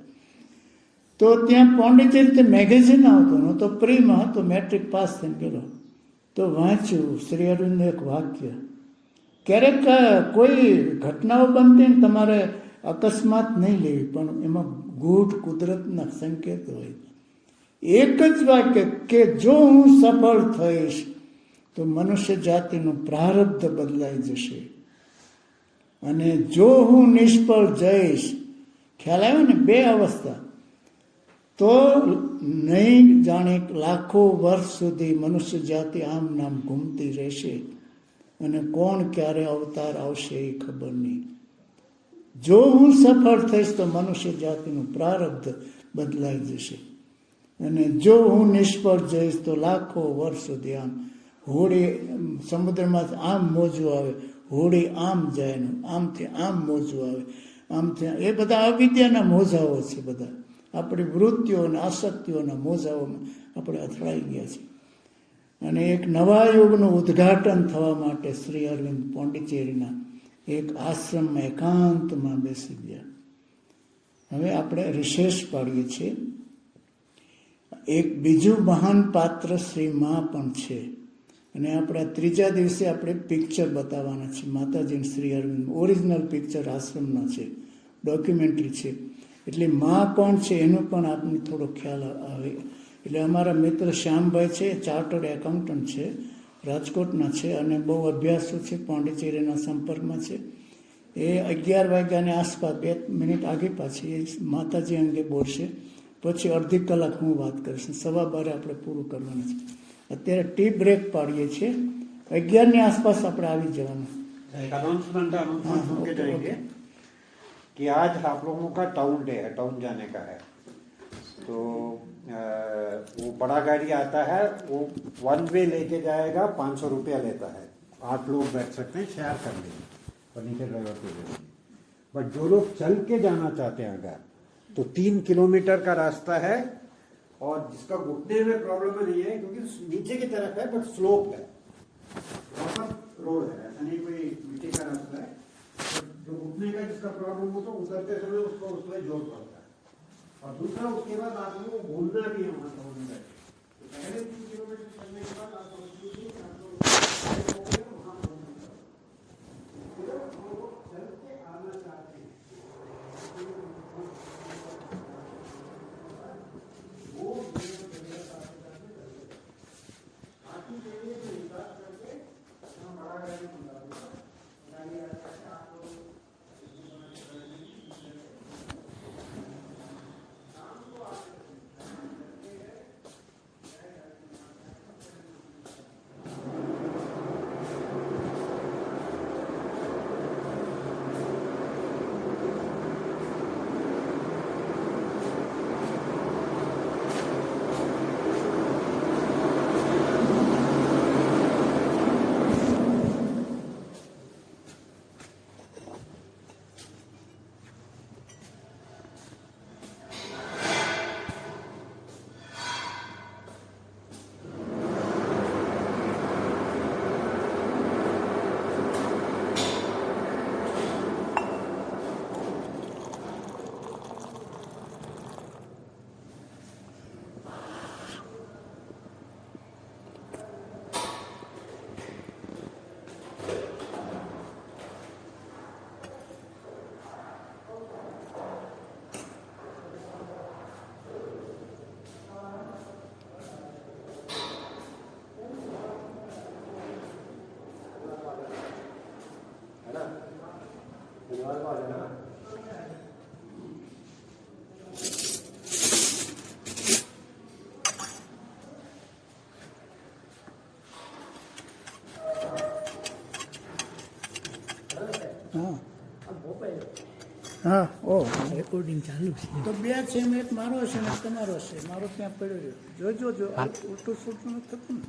તો ત્યાં પોંડિચેરી મેગેઝિન આવતું, હું તો પ્રીમાં હતો, મેટ્રિક પાસ થઈને ગયેલો, તો વાંચ્યું શ્રી અરવિંદનું એક વાક્ય. ક્યારેક કોઈ ઘટનાઓ બનતી ને તમારે અકસ્માત નહીં લેવી, પણ એમાં ગૂઢ કુદરતના સંકેત હોય. એક જ વાક્ય કે જો હું સફળ થઈશ તો મનુષ્ય જાતિનું પ્રારબ્ધ બદલાઈ જશે, અને જો હું નિષ્ફળ જઈશ, ખ્યાલ આવ્યો ને, બે અવસ્થા, તો નહીં જાણે લાખો વર્ષ સુધી મનુષ્ય જાતિ આમ નામ ઘૂમતી રહેશે, અને કોણ ક્યારે અવતાર આવશે એ ખબર નહીં. જો હું સફળ થઈશ તો મનુષ્ય જાતિનું પ્રારબ્ધ બદલાઈ જશે, અને જો હું નિષ્ફળ જઈશ તો લાખો વર્ષ સુધી આમ હોડી સમુદ્રમાં આમ મોજું આવે, હોડી આમ જાય ને આમથી આમ મોજું આવે, આમથી એ બધા અવિદ્યાના મોજાઓ છે. બધા આપણી વૃત્તિઓ અને આસક્તિઓના મોજાઓમાં આપણે અથડાઈ ગયા છીએ. અને એક નવા યુગનું ઉદ્ઘાટન થવા માટે શ્રી અરવિંદ પોંડિચેરીના એક આશ્રમમાં એકાંતમાં બેસી ગયા. હવે આપણે રિશેષ પાડીએ છીએ. એક બીજું મહાન પાત્ર શ્રી મા પણ છે, અને આપણા ત્રીજા દિવસે આપણે પિક્ચર બતાવવાના છે. માતાજી શ્રી અરવિંદ ઓરિજિનલ પિક્ચર આશ્રમના છે, ડોક્યુમેન્ટરી છે. એટલે મા કોણ છે એનો પણ આપને થોડો ખ્યાલ આવે. એટલે અમારા મિત્ર શ્યામભાઈ છે, ચાર્ટર્ડ એકાઉન્ટન્ટ છે, રાજકોટના છે, અને બહુ અભ્યાસુ છે, પોંડિચેરીના સંપર્કમાં છે. એ 11 વાગ્યાની આસપાસ 2 મિનિટ આગી પાછી એ માતાજી અંગે બોલશે, પછી અડધી કલાક હું વાત કરીશ. 12:15 આપણે પૂરું કરવાનું છે. અત્યારે ટી બ્રેક પાડીએ છીએ, 11ની આસપાસ આપણે આવી જવાનું. कि आज आप लोगों का टाउन डे है, टाउन जाने का है, तो वो बड़ा गाड़ी आता है, वो 1 वे लेके जाएगा, 500 रुपया लेता है, 8 लोग बैठ सकते हैं, शेयर कर लेंगे, फर्नीचर ड्राइवर के लिए. बट जो लोग चल के जाना चाहते हैं अगर, तो 3 किलोमीटर का रास्ता है, और जिसका घुटने में प्रॉब्लम नहीं है क्योंकि नीचे की तरफ है बट स्लोप है, प्रॉपर रोड है, ऐसा नहीं कोई मिट्टी का रास्ता है. जो घुटने का जिसका प्रॉब्लम हो तो उतरते समय उसको उसमें जोर पड़ता है. और दूसरा उसके बाद आदमी को भूलना भी है वहाँ टाउन में. तो पहले 3 किलोमीटर चलने के बाद आपको चल के आना चाहते हैं वो હા ઓ રેકોર્ડિંગ ચાલુ છે. તો બે છે ને એક મારો છે ને એક તમારો છે મારો ત્યાં પડ્યો રહ્યો જોજો જો ઉલટું સુલટું નથી થતું ને